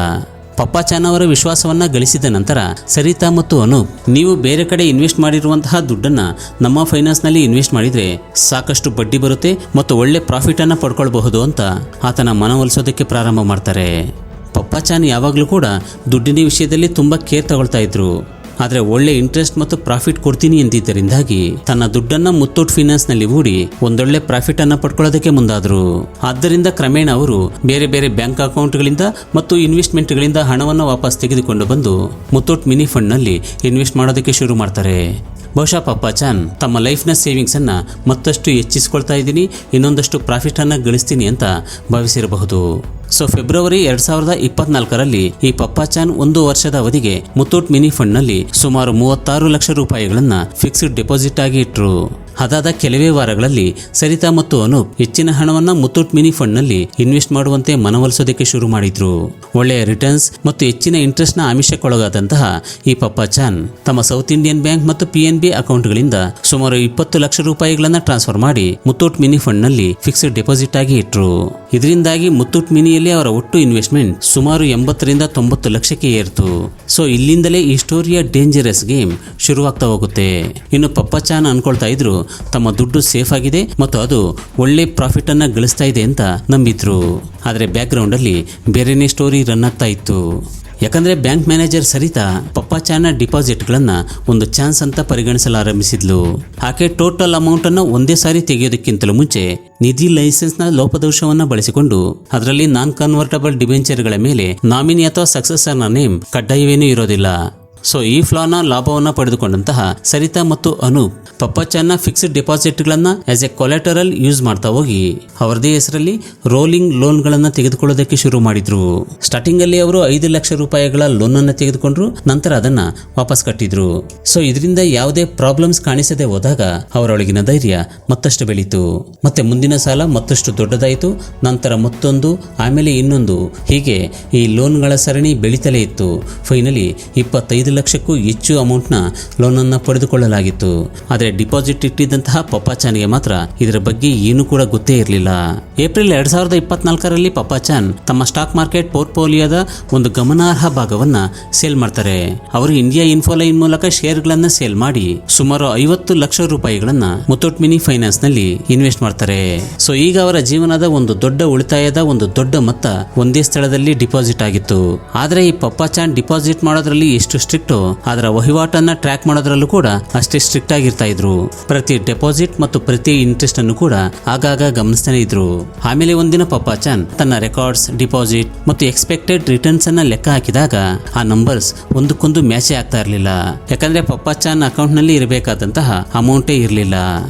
ಪಪ್ಪಚ್ಚನ್ ಅವರ ವಿಶ್ವಾಸವನ್ನ ಗಳಿಸಿದ ನಂತರ ಸರಿತಾ ಮತ್ತು ಅನೂಪ್ ನೀವು ಬೇರೆ ಕಡೆ ಇನ್ವೆಸ್ಟ್ ಮಾಡಿರುವಂತಹ ದುಡ್ಡನ್ನ ನಮ್ಮ ಫೈನಾನ್ಸ್ ನಲ್ಲಿ ಇನ್ವೆಸ್ಟ್ ಮಾಡಿದ್ರೆ ಸಾಕಷ್ಟು ಬಡ್ಡಿ ಬರುತ್ತೆ ಮತ್ತು ಒಳ್ಳೆ ಪ್ರಾಫಿಟ್ ಅನ್ನ ಪಡ್ಕೊಳ್ಬಹುದು ಅಂತ ಆತನ ಮನವೊಲಿಸೋದಕ್ಕೆ ಪ್ರಾರಂಭ ಮಾಡ್ತಾರೆ. ಪಪ್ಪಚ್ಚನ್ ಯಾವಾಗಲೂ ಕೂಡ ದುಡ್ಡಿನ ವಿಷಯದಲ್ಲಿ ತುಂಬಾ ಕೇರ್ ತಗೊಳ್ತಾ ಇದ್ರು. ಆದರೆ ಒಳ್ಳೆ ಇಂಟ್ರೆಸ್ಟ್ ಮತ್ತು ಪ್ರಾಫಿಟ್ ಕೊಡ್ತೀನಿ ಎಂದಿದ್ದರಿಂದಾಗಿ ತನ್ನ ದುಡ್ಡನ್ನ ಮುತ್ತೂಟ್ ಫೈನಾನ್ಸ್ ನಲ್ಲಿ ಹೂಡಿ ಒಂದೊಳ್ಳೆ ಪ್ರಾಫಿಟ್ ಅನ್ನ ಪಡ್ಕೊಳ್ಳೋದಕ್ಕೆ ಮುಂದಾದ್ರು. ಆದ್ದರಿಂದ ಕ್ರಮೇಣ ಅವರು ಬೇರೆ ಬೇರೆ ಬ್ಯಾಂಕ್ ಅಕೌಂಟ್ಗಳಿಂದ ಮತ್ತು ಇನ್ವೆಸ್ಟ್ಮೆಂಟ್ಗಳಿಂದ ಹಣವನ್ನು ವಾಪಸ್ ತೆಗೆದುಕೊಂಡು ಬಂದು ಮುತ್ತೂಟ್ ಮಿನಿ ಫಂಡ್ ನಲ್ಲಿ ಇನ್ವೆಸ್ಟ್ ಮಾಡೋದಕ್ಕೆ ಶುರು ಮಾಡ್ತಾರೆ. ಬಹುಶಃ ಪಪ್ಪಚ್ಚನ್ ತಮ್ಮ ಲೈಫ್ನ ಸೇವಿಂಗ್ಸ್ ಅನ್ನ ಮತ್ತಷ್ಟು ಹೆಚ್ಚಿಸ್ಕೊಳ್ತಾ ಇದ್ದೀನಿ, ಇನ್ನೊಂದಷ್ಟು ಪ್ರಾಫಿಟ್ ಅನ್ನ ಗಳಿಸ್ತೀನಿ ಅಂತ ಭಾವಿಸಿರಬಹುದು. ಸೊ ಫೆಬ್ರವರಿ 2024ರಲ್ಲಿ ಈ ಪಪ್ಪಚ್ಚನ್ 1 ವರ್ಷದ ಅವಧಿಗೆ ಮುತ್ತೂಟ್ ಮಿನಿ ಫಂಡ್ ನಲ್ಲಿ ಸುಮಾರು 36 ಲಕ್ಷ ರೂಪಾಯಿಗಳನ್ನ ಫಿಕ್ಸ್ಡ್ ಡೆಪಾಸಿಟ್ ಆಗಿ ಇಟ್ರು. ಅದಾದ ಕೆಲವೇ ವಾರಗಳಲ್ಲಿ ಸರಿತಾ ಮತ್ತು ಅನೂಪ್ ಹೆಚ್ಚಿನ ಹಣವನ್ನ ಮುತ್ತೂಟ್ ಮಿನಿ ಫಂಡ್ ನಲ್ಲಿ ಇನ್ವೆಸ್ಟ್ ಮಾಡುವಂತೆ ಮನವೊಲಿಸೋದಕ್ಕೆ ಶುರು ಮಾಡಿದ್ರು. ಒಳ್ಳೆಯ ರಿಟರ್ನ್ಸ್ ಮತ್ತು ಹೆಚ್ಚಿನ ಇಂಟ್ರೆಸ್ಟ್ ನ ಆಮಿಷಕ್ಕೊಳಗಾದಂತಹ ಈ ಪಪ್ಪಚ್ಚನ್ ತಮ್ಮ ಸೌತ್ ಇಂಡಿಯನ್ ಬ್ಯಾಂಕ್ ಮತ್ತು PNB ಅಕೌಂಟ್ಗಳಿಂದ ಸುಮಾರು 20 ಲಕ್ಷ ರೂಪಾಯಿಗಳನ್ನ ಟ್ರಾನ್ಸ್ಫರ್ ಮಾಡಿ ಮುತ್ತೂಟ್ ಮಿನಿ ಫಂಡ್ ನಲ್ಲಿ ಫಿಕ್ಸ್ಡ್ ಡೆಪಾಸಿಟ್ ಆಗಿ ಇಟ್ರು. ಇದರಿಂದಾಗಿ ಮುತ್ತೂಟ್ ಮಿನಿಯಲ್ಲಿ ಅವರ ಒಟ್ಟು ಇನ್ವೆಸ್ಟ್ಮೆಂಟ್ ಸುಮಾರು 80ರಿಂದ 90 ಲಕ್ಷಕ್ಕೆ ಏರ್ತು. ಸೊ ಇಲ್ಲಿಂದಲೇ ಈ ಸ್ಟೋರಿಯ ಡೇಂಜರಸ್ ಗೇಮ್ ಶುರುವಾಗ್ತಾ ಹೋಗುತ್ತೆ. ಇನ್ನು ಪಪ್ಪಚ್ಚನ್ ಅನ್ಕೊಳ್ತಾ ಇದ್ರು ತಮ್ಮ ದುಡ್ಡು ಸೇಫ್ ಆಗಿದೆ ಮತ್ತು ಅದು ಒಳ್ಳೆ ಪ್ರಾಫಿಟ್ ಅನ್ನ ಗಳಿಸ್ತಾ ಇದೆ ಅಂತ ನಂಬಿದ್ರು. ಆದರೆ ಬ್ಯಾಕ್ ಗ್ರೌಂಡ್ ಅಲ್ಲಿ ಬೇರೆನೇ ಸ್ಟೋರಿ ರನ್ ಆಗ್ತಾ ಇತ್ತು. ಯಾಕಂದ್ರೆ ಬ್ಯಾಂಕ್ ಮ್ಯಾನೇಜರ್ ಸರಿತಾ ಪಪ್ಪಚ್ಚನ್ನ ಡಿಪಾಸಿಟ್ ಗಳನ್ನ ಒಂದು ಚಾನ್ಸ್ ಅಂತ ಪರಿಗಣಿಸಲಾರಂಭಿಸಿದ್ಲು. ಆಕೆ ಟೋಟಲ್ ಅಮೌಂಟ್ ಅನ್ನು ಒಂದೇ ಸಾರಿ ತೆಗೆಯೋದಕ್ಕಿಂತಲೂ ಮುಂಚೆ ನಿಧಿ ಲೈಸೆನ್ಸ್ ನ ಲೋಪದೋಷವನ್ನ ಬಳಸಿಕೊಂಡು ಅದರಲ್ಲಿ ನಾನ್ ಕನ್ವರ್ಟಬಲ್ ಡಿಬೆಂಚರ್ಗಳ ಮೇಲೆ ನಾಮಿನಿ ಅಥವಾ ಸಕ್ಸೆಸರ್ ನ ನೇಮ್ ಕಡ್ಡಾಯವೇನೂ ಇರೋದಿಲ್ಲ. ಸೊ ಈ ಫ್ಲಾನ ಲಾಭವನ್ನ ಪಡೆದುಕೊಂಡಂತಹ ಸರಿತಾ ಮತ್ತು ಅನೂಪ್ ಪಪ್ಪಚ್ಚನ್ನ ಫಿಕ್ಸ್ಡ್ ಡಿಪಾಸಿಟ್ಗಳನ್ನ ಆಸ್ ಎ ಕೊಲೆಟರಲ್ ಯೂಸ್ ಮಾಡ್ತಾ ಹೋಗಿ ಅವರದೇ ಹೆಸರಲ್ಲಿ ರೋಲಿಂಗ್ ಲೋನ್ಗಳನ್ನ ತೆಗೆದುಕೊಳ್ಳೋದಕ್ಕೆ ಶುರು ಮಾಡಿದ್ರು. ಸ್ಟಾರ್ಟಿಂಗ್ ಅಲ್ಲಿ ಅವರು 5 ಲಕ್ಷ ರೂಪಾಯಿಗಳ ಲೋನ್ ಅನ್ನ ತೆಗೆದುಕೊಂಡ್ರು, ನಂತರ ಅದನ್ನ ವಾಪಸ್ ಕಟ್ಟಿದ್ರು. ಸೊ ಇದರಿಂದ ಯಾವುದೇ ಪ್ರಾಬ್ಲಮ್ಸ್ ಕಾಣಿಸದೆ ಹೋದಾಗ ಅವರೊಳಗಿನ ಧೈರ್ಯ ಮತ್ತಷ್ಟು ಬೆಳೀತು. ಮತ್ತೆ ಮುಂದಿನ ಸಾಲ ಮತ್ತಷ್ಟು ದೊಡ್ಡದಾಯಿತು, ನಂತರ ಮತ್ತೊಂದು, ಆಮೇಲೆ ಇನ್ನೊಂದು, ಹೀಗೆ ಈ ಲೋನ್ಗಳ ಸರಣಿ ಬೆಳೀತಲೇ ಇತ್ತು. ಫೈನಲಿ 25 5 ಲಕ್ಷಕ್ಕೂ ಹೆಚ್ಚು ಅಮೌಂಟ್ನ ಲೋನನ್ನು ಪಡೆದುಕೊಳ್ಳಲಾಗಿತ್ತು. ಆದರೆ ಡಿಪಾಸಿಟ್ ಇಟ್ಟಿದ್ದಂತಹ ಪಪ್ಪಾಚಾನ್ಗೆ ಮಾತ್ರ ಇದರ ಬಗ್ಗೆ ಏನೂ ಕೂಡ ಗೊತ್ತೇ ಇರಲಿಲ್ಲ. ಏಪ್ರಿಲ್ 2024ರಲ್ಲಿ ಪಪ್ಪಾಚಾನ್ ತಮ್ಮ ಸ್ಟಾಕ್ ಮಾರ್ಕೆಟ್ ಪೋರ್ಟ್ಫೋಲಿಯೋದ ಒಂದು ಗಮನಾರ್ಹ ಭಾಗವನ್ನ ಸೇಲ್ ಮಾಡ್ತಾರೆ. ಅವರು ಇಂಡಿಯಾ ಇನ್ಫೋಲೈನ್ ಮೂಲಕ ಶೇರ್ಗಳನ್ನ ಸೇಲ್ ಮಾಡಿ ಸುಮಾರು 50 ಲಕ್ಷ ರೂಪಾಯಿಗಳನ್ನ ಮುತ್ತೂಟ್ ಮಿನಿ ಫೈನಾನ್ಸ್ ನಲ್ಲಿ ಇನ್ವೆಸ್ಟ್ ಮಾಡ್ತಾರೆ. ಸೊ ಈಗ ಅವರ ಜೀವನದ ಒಂದು ದೊಡ್ಡ ಉಳಿತಾಯದ ಒಂದು ದೊಡ್ಡ ಮೊತ್ತ ಒಂದೇ ಸ್ಥಳದಲ್ಲಿ ಡಿಪಾಸಿಟ್ ಆಗಿತ್ತು. ಆದ್ರೆ ಈ ಪಪ್ಪಾಚಾನ್ ಡಿಪಾಸಿಟ್ ಮಾಡೋದ್ರಲ್ಲಿ ಎಷ್ಟು ಸ್ಟ್ರಿಕ್ಟ್, ಅದರ ವಹಿವಾಟನ್ನ ಟ್ರ್ಯಾಕ್ ಮಾಡೋದ್ರಲ್ಲೂ ಕೂಡ ಅಷ್ಟೇ ಸ್ಟ್ರಿಕ್ಟ್ ಆಗಿರ್ತಾ ಇದ್ರು. ಪ್ರತಿ ಡೆಪಾಸಿಟ್ ಮತ್ತು ಪ್ರತಿ ಇಂಟ್ರೆಸ್ಟ್ ಅನ್ನು ಕೂಡ ಆಗಾಗ ಗಮನಿಸ್ತಾನೆ ಇದ್ರು. ಆಮೇಲೆ ಒಂದಿನ ಪಪ್ಪಾಚಾನ್ ತನ್ನ ರೆಕಾರ್ಡ್ಸ್, ಡಿಪಾಸಿಟ್ ಮತ್ತು ಎಕ್ಸ್ಪೆಕ್ಟೆಡ್ ರಿಟರ್ನ್ಸ್ ಅನ್ನ ಲೆಕ್ಕ ಹಾಕಿದಾಗ ಆ ನಂಬರ್ಸ್ ಒಂದಕ್ಕೊಂದು ಮ್ಯಾಚೇ ಆಗ್ತಾ ಇರಲಿಲ್ಲ. ಯಾಕಂದ್ರೆ ಪಪ್ಪಾಚಾನ್ ಅಕೌಂಟ್ ನಲ್ಲಿ ಇರಬೇಕಾದಂತಹ ಅಮೌಂಟೇ ಇರಲಿಲ್ಲ.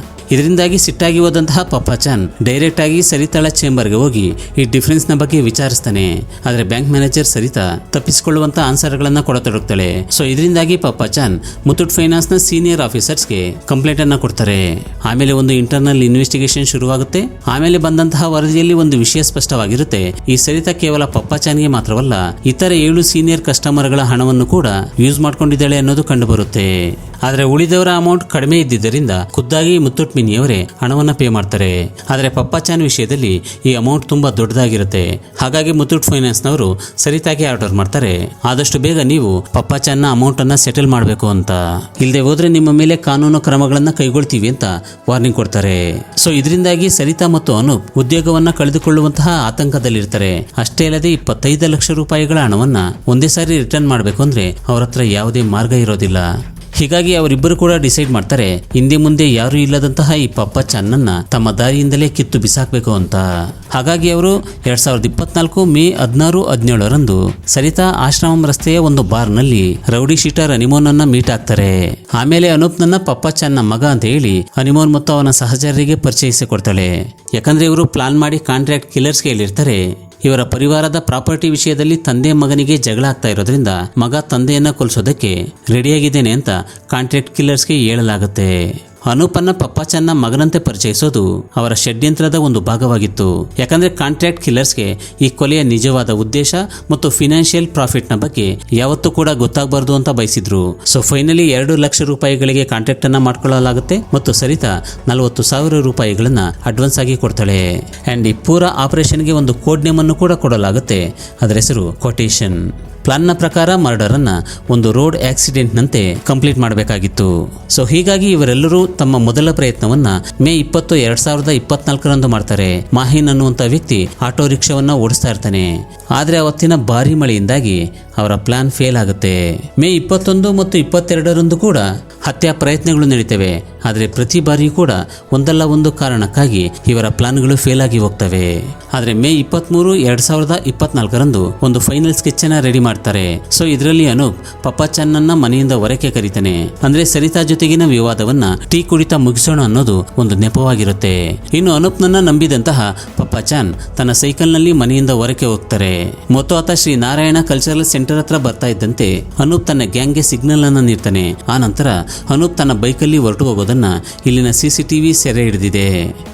ಇದರಿಂದಾಗಿ ಸಿಟ್ಟಾಗಿ ಹೋದಂತಹ ಪಪ್ಪಾಚಾನ್ ಡೈರೆಕ್ಟ್ ಆಗಿ ಸರಿತಾಳ ಚೇಂಬರ್ಗೆ ಹೋಗಿ ಈ ಡಿಫರೆನ್ಸ್ ನ ಬಗ್ಗೆ ವಿಚಾರಿಸ್ತಾನೆ. ಆದ್ರೆ ಬ್ಯಾಂಕ್ ಮ್ಯಾನೇಜರ್ ಸರಿತಾ ತಪ್ಪಿಸಿಕೊಳ್ಳುವಂತ ಆನ್ಸರ್ಗಳನ್ನ ಕೊಡತೊಡಗ್ತಾಳೆ. ಸೊ ಇದರಿಂದಾಗಿ ಪಪ್ಪಾಚಾನ್ ಮುತ್ತೂಟ್ ಫೈನಾನ್ಸ್ ನ ಸೀನಿಯರ್ ಆಫೀಸರ್ಸ್ಗೆ ಕಂಪ್ಲೇಂಟ್ ಅನ್ನ ಕೊಡ್ತಾರೆ. ಆಮೇಲೆ ಒಂದು ಇಂಟರ್ನಲ್ ಇನ್ವೆಸ್ಟಿಗೇಷನ್ ಶುರುವಾಗುತ್ತೆ. ಆಮೇಲೆ ಬಂದಂತಹ ವರದಿಯಲ್ಲಿ ಒಂದು ವಿಷಯ ಸ್ಪಷ್ಟವಾಗಿರುತ್ತೆ. ಈ ಸರಿತಾ ಕೇವಲ ಪಪ್ಪಾಚಾನ್ಗೆ ಮಾತ್ರವಲ್ಲ, ಇತರ 7 ಸೀನಿಯರ್ ಕಸ್ಟಮರ್ಗಳ ಹಣವನ್ನು ಕೂಡ ಯೂಸ್ ಮಾಡ್ಕೊಂಡಿದ್ದಾಳೆ ಅನ್ನೋದು ಕಂಡು ಬರುತ್ತೆ. ಆದ್ರೆ ಉಳಿದವರ ಅಮೌಂಟ್ ಕಡಿಮೆ ಇದ್ದಿದ್ದರಿಂದ ಖುದ್ದಾಗಿ ಮುತ್ತೂಟ್ ಮಿನಿಯವರೇ ಹಣವನ್ನ ಪೇ ಮಾಡ್ತಾರೆ. ಆದ್ರೆ ಪಪ್ಪಾಚಾನ್ ವಿಷಯದಲ್ಲಿ ಈ ಅಮೌಂಟ್ ತುಂಬಾ ದೊಡ್ಡದಾಗಿರುತ್ತೆ. ಹಾಗಾಗಿ ಮುತ್ತೂಟ್ ಫೈನಾನ್ಸ್ ನವರು ಸರಿತಾಗಿ ಆರ್ಡರ್ ಮಾಡ್ತಾರೆ, ಆದಷ್ಟು ಬೇಗ ನೀವು ಪಪ್ಪಾಚಾನ್ ನ ಅಮೌಂಟ್ ಅನ್ನ ಸೆಟಲ್ ಮಾಡಬೇಕು ಅಂತ. ಇಲ್ಲದೆ ಹೋದ್ರೆ ನಿಮ್ಮ ಮೇಲೆ ಕಾನೂನು ಕ್ರಮಗಳನ್ನ ಕೈಗೊಳ್ತೀವಿ ಅಂತ ವಾರ್ನಿಂಗ್ ಕೊಡ್ತಾರೆ. ಸೊ ಇದರಿಂದಾಗಿ ಸರಿತಾ ಮತ್ತು ಅನೂಪ್ ಉದ್ಯೋಗವನ್ನ ಕಳೆದುಕೊಳ್ಳುವಂತಹ ಆತಂಕದಲ್ಲಿರ್ತಾರೆ. ಅಷ್ಟೇ ಅಲ್ಲದೆ 25 ಲಕ್ಷ ರೂಪಾಯಿಗಳ ಹಣವನ್ನ ಒಂದೇ ಸಾರಿ ರಿಟರ್ನ್ ಮಾಡಬೇಕು ಅಂದ್ರೆ ಅವ್ರ ಹತ್ರ ಯಾವುದೇ ಮಾರ್ಗ ಇರೋದಿಲ್ಲ. ಹೀಗಾಗಿ ಅವರಿಬ್ಬರು ಕೂಡ ಡಿಸೈಡ್ ಮಾಡ್ತಾರೆ, ಹಿಂದೆ ಮುಂದೆ ಯಾರು ಇಲ್ಲದಂತಹ ಈ ಪಪ್ಪಾಚಾನ್ನನ್ನ ತಮ್ಮ ದಾರಿಯಿಂದಲೇ ಕಿತ್ತು ಬಿಸಾಕ್ಬೇಕು ಅಂತ. ಹಾಗಾಗಿ ಅವರು 2024 ಮೇ 16, 17ರಂದು ಸರಿತಾ ಆಶ್ರಮಂ ರಸ್ತೆಯ ಒಂದು ಬಾರ್ ನಲ್ಲಿ ರೌಡಿ ಶೀಟರ್ ಹನಿಮೋನ್ ಅನ್ನ ಮೀಟ್ ಆಗ್ತಾರೆ. ಆಮೇಲೆ ಅನೂಪ್ ನನ್ನ ಪಪ್ಪಾಚಾನ್ನ ಮಗ ಅಂತ ಹೇಳಿ ಹನಿಮೋನ್ ಮತ್ತು ಅವನ ಸಹಚರರಿಗೆ ಪರಿಚಯಿಸಿಕೊಡ್ತಾಳೆ. ಯಾಕಂದ್ರೆ ಇವರು ಪ್ಲಾನ್ ಮಾಡಿ ಕಾಂಟ್ರಾಕ್ಟ್ ಕಿಲ್ಲರ್ಸ್ಗೆ ಹೇಳಿರ್ತಾರೆ. ಇವರ ಪರಿವಾರದ ಪ್ರಾಪರ್ಟಿ ವಿಷಯದಲ್ಲಿ ತಂದೆ ಮಗನಿಗೆ ಜಗಳ ಆಗ್ತಾ ಇರೋದ್ರಿಂದ ಮಗ ತಂದೆಯನ್ನ ಕೊಲ್ಲಿಸೋದಕ್ಕೆ ರೆಡಿಯಾಗಿದ್ದೇನೆ ಅಂತ ಕಾಂಟ್ರಾಕ್ಟ್ ಕಿಲ್ಲರ್ಸ್ಗೆ ಹೇಳಲಾಗುತ್ತೆ. ಅನೂಪನ್ನ ಪಪ್ಪಾಚಾನ್ನ ಮಗನಂತೆ ಪರಿಚಯಿಸೋದು ಅವರ ಷಡ್ಯಂತ್ರದ ಒಂದು ಭಾಗವಾಗಿತ್ತು. ಯಾಕಂದ್ರೆ ಕಾಂಟ್ರಾಕ್ಟ್ ಕಿಲ್ಲರ್ಸ್ಗೆ ಈ ಕೊಲೆಯ ನಿಜವಾದ ಉದ್ದೇಶ ಮತ್ತು ಫಿನಾನ್ಷಿಯಲ್ ಪ್ರಾಫಿಟ್ ನ ಬಗ್ಗೆ ಯಾವತ್ತೂ ಕೂಡ ಗೊತ್ತಾಗಬಾರ್ದು ಅಂತ ಬಯಸಿದ್ರು. ಸೊ ಫೈನಲಿ 2 ಲಕ್ಷ ರೂಪಾಯಿಗಳಿಗೆ ಕಾಂಟ್ರಾಕ್ಟ್ ಅನ್ನ ಮಾಡ್ಕೊಳ್ಳಲಾಗುತ್ತೆ ಮತ್ತು ಸರಿತಾ 40,000 ರೂಪಾಯಿಗಳನ್ನ ಅಡ್ವಾನ್ಸ್ ಆಗಿ ಕೊಡ್ತಾಳೆ. ಅಂಡ್ ಈ ಪೂರ ಆಪರೇಷನ್ಗೆ ಒಂದು ಕೋಡ್ ನೇಮ್ ಅನ್ನು ಕೂಡ ಕೊಡಲಾಗುತ್ತೆ. ಅದರ ಹೆಸರು ಕೊಟೇಶನ್. ಪ್ಲಾನ್ನ ಪ್ರಕಾರ ಮರ್ಡರ್ ಅನ್ನ ಒಂದು ರೋಡ್ ಆಕ್ಸಿಡೆಂಟ್ ನಂತೆ ಕಂಪ್ಲೀಟ್ ಮಾಡಬೇಕಾಗಿತ್ತು. ಸೊ ಹೀಗಾಗಿ ಇವರೆಲ್ಲರೂ ತಮ್ಮ ಮೊದಲ ಪ್ರಯತ್ನವನ್ನ ಮೇ 20, 2024ರಂದು ಮಾಡ್ತಾರೆ. ಮಾಹಿನ್ ಅನ್ನುವಂತ ವ್ಯಕ್ತಿ ಆಟೋ ರಿಕ್ಷಾವನ್ನ ಓಡಿಸ್ತಾ ಇರ್ತಾನೆ. ಆದ್ರೆ ಅವತ್ತಿನ ಭಾರಿ ಮಳೆಯಿಂದಾಗಿ ಅವರ ಪ್ಲಾನ್ ಫೇಲ್ ಆಗುತ್ತೆ. ಮೇ 21 ಮತ್ತು 22ರಂದು ಕೂಡ ಹತ್ಯಾ ಪ್ರಯತ್ನಗಳು ನಡೀತವೆ. ಆದರೆ ಪ್ರತಿ ಬಾರಿಯೂ ಕೂಡ ಒಂದಲ್ಲ ಒಂದು ಕಾರಣಕ್ಕಾಗಿ ಇವರ ಪ್ಲಾನ್ಗಳು ಫೇಲ್ ಆಗಿ ಹೋಗ್ತವೆ. ಆದರೆ ಮೇ 23, 2024ರಂದು ಒಂದು ಫೈನಲ್ ಸ್ಕೆಚ್ ಅನ್ನ ರೆಡಿ ಮಾಡ್ತಾರೆ. ಸೊ ಇದರಲ್ಲಿ ಅನೂಪ್ ಪಪ್ಪಾಚಾನ್ನ ಮನೆಯಿಂದ ಹೊರಕ್ಕೆ ಕರೀತಾನೆ. ಅಂದ್ರೆ ಸರಿತಾ ಜೊತೆಗಿನ ವಿವಾದವನ್ನ ಟೀ ಕುಡಿತಾ ಮುಗಿಸೋಣ ಅನ್ನೋದು ಒಂದು ನೆಪವಾಗಿರುತ್ತೆ. ಇನ್ನು ಅನೂಪ್ನನ್ನ ನಂಬಿದಂತಹ ಪಪ್ಪಾಚಾನ್ ತನ್ನ ಸೈಕಲ್ ನಲ್ಲಿ ಮನೆಯಿಂದ ಹೊರಕ್ಕೆ ಹೋಗ್ತಾರೆ. ಮತ್ತು ಆತ ಶ್ರೀ ನಾರಾಯಣ ಕಲ್ಚರಲ್ ಸೆಂಟರ್ ಹತ್ರ ಬರ್ತಾ ಇದ್ದಂತೆ ಅನೂಪ್ ತನ್ನ ಗ್ಯಾಂಗ್ಗೆ ಸಿಗ್ನಲ್ ಅನ್ನ ನೀಡ್ತಾನೆ. ಆ ನಂತರ ಅನೂಪ್ ತನ್ನ ಬೈಕಲ್ಲಿ ಹೊರಟು ಹೋಗೋದನ್ನ ಇಲ್ಲಿನ ಸಿಸಿಟಿವಿ ಸೆರೆ ಹಿಡಿದಿದೆ.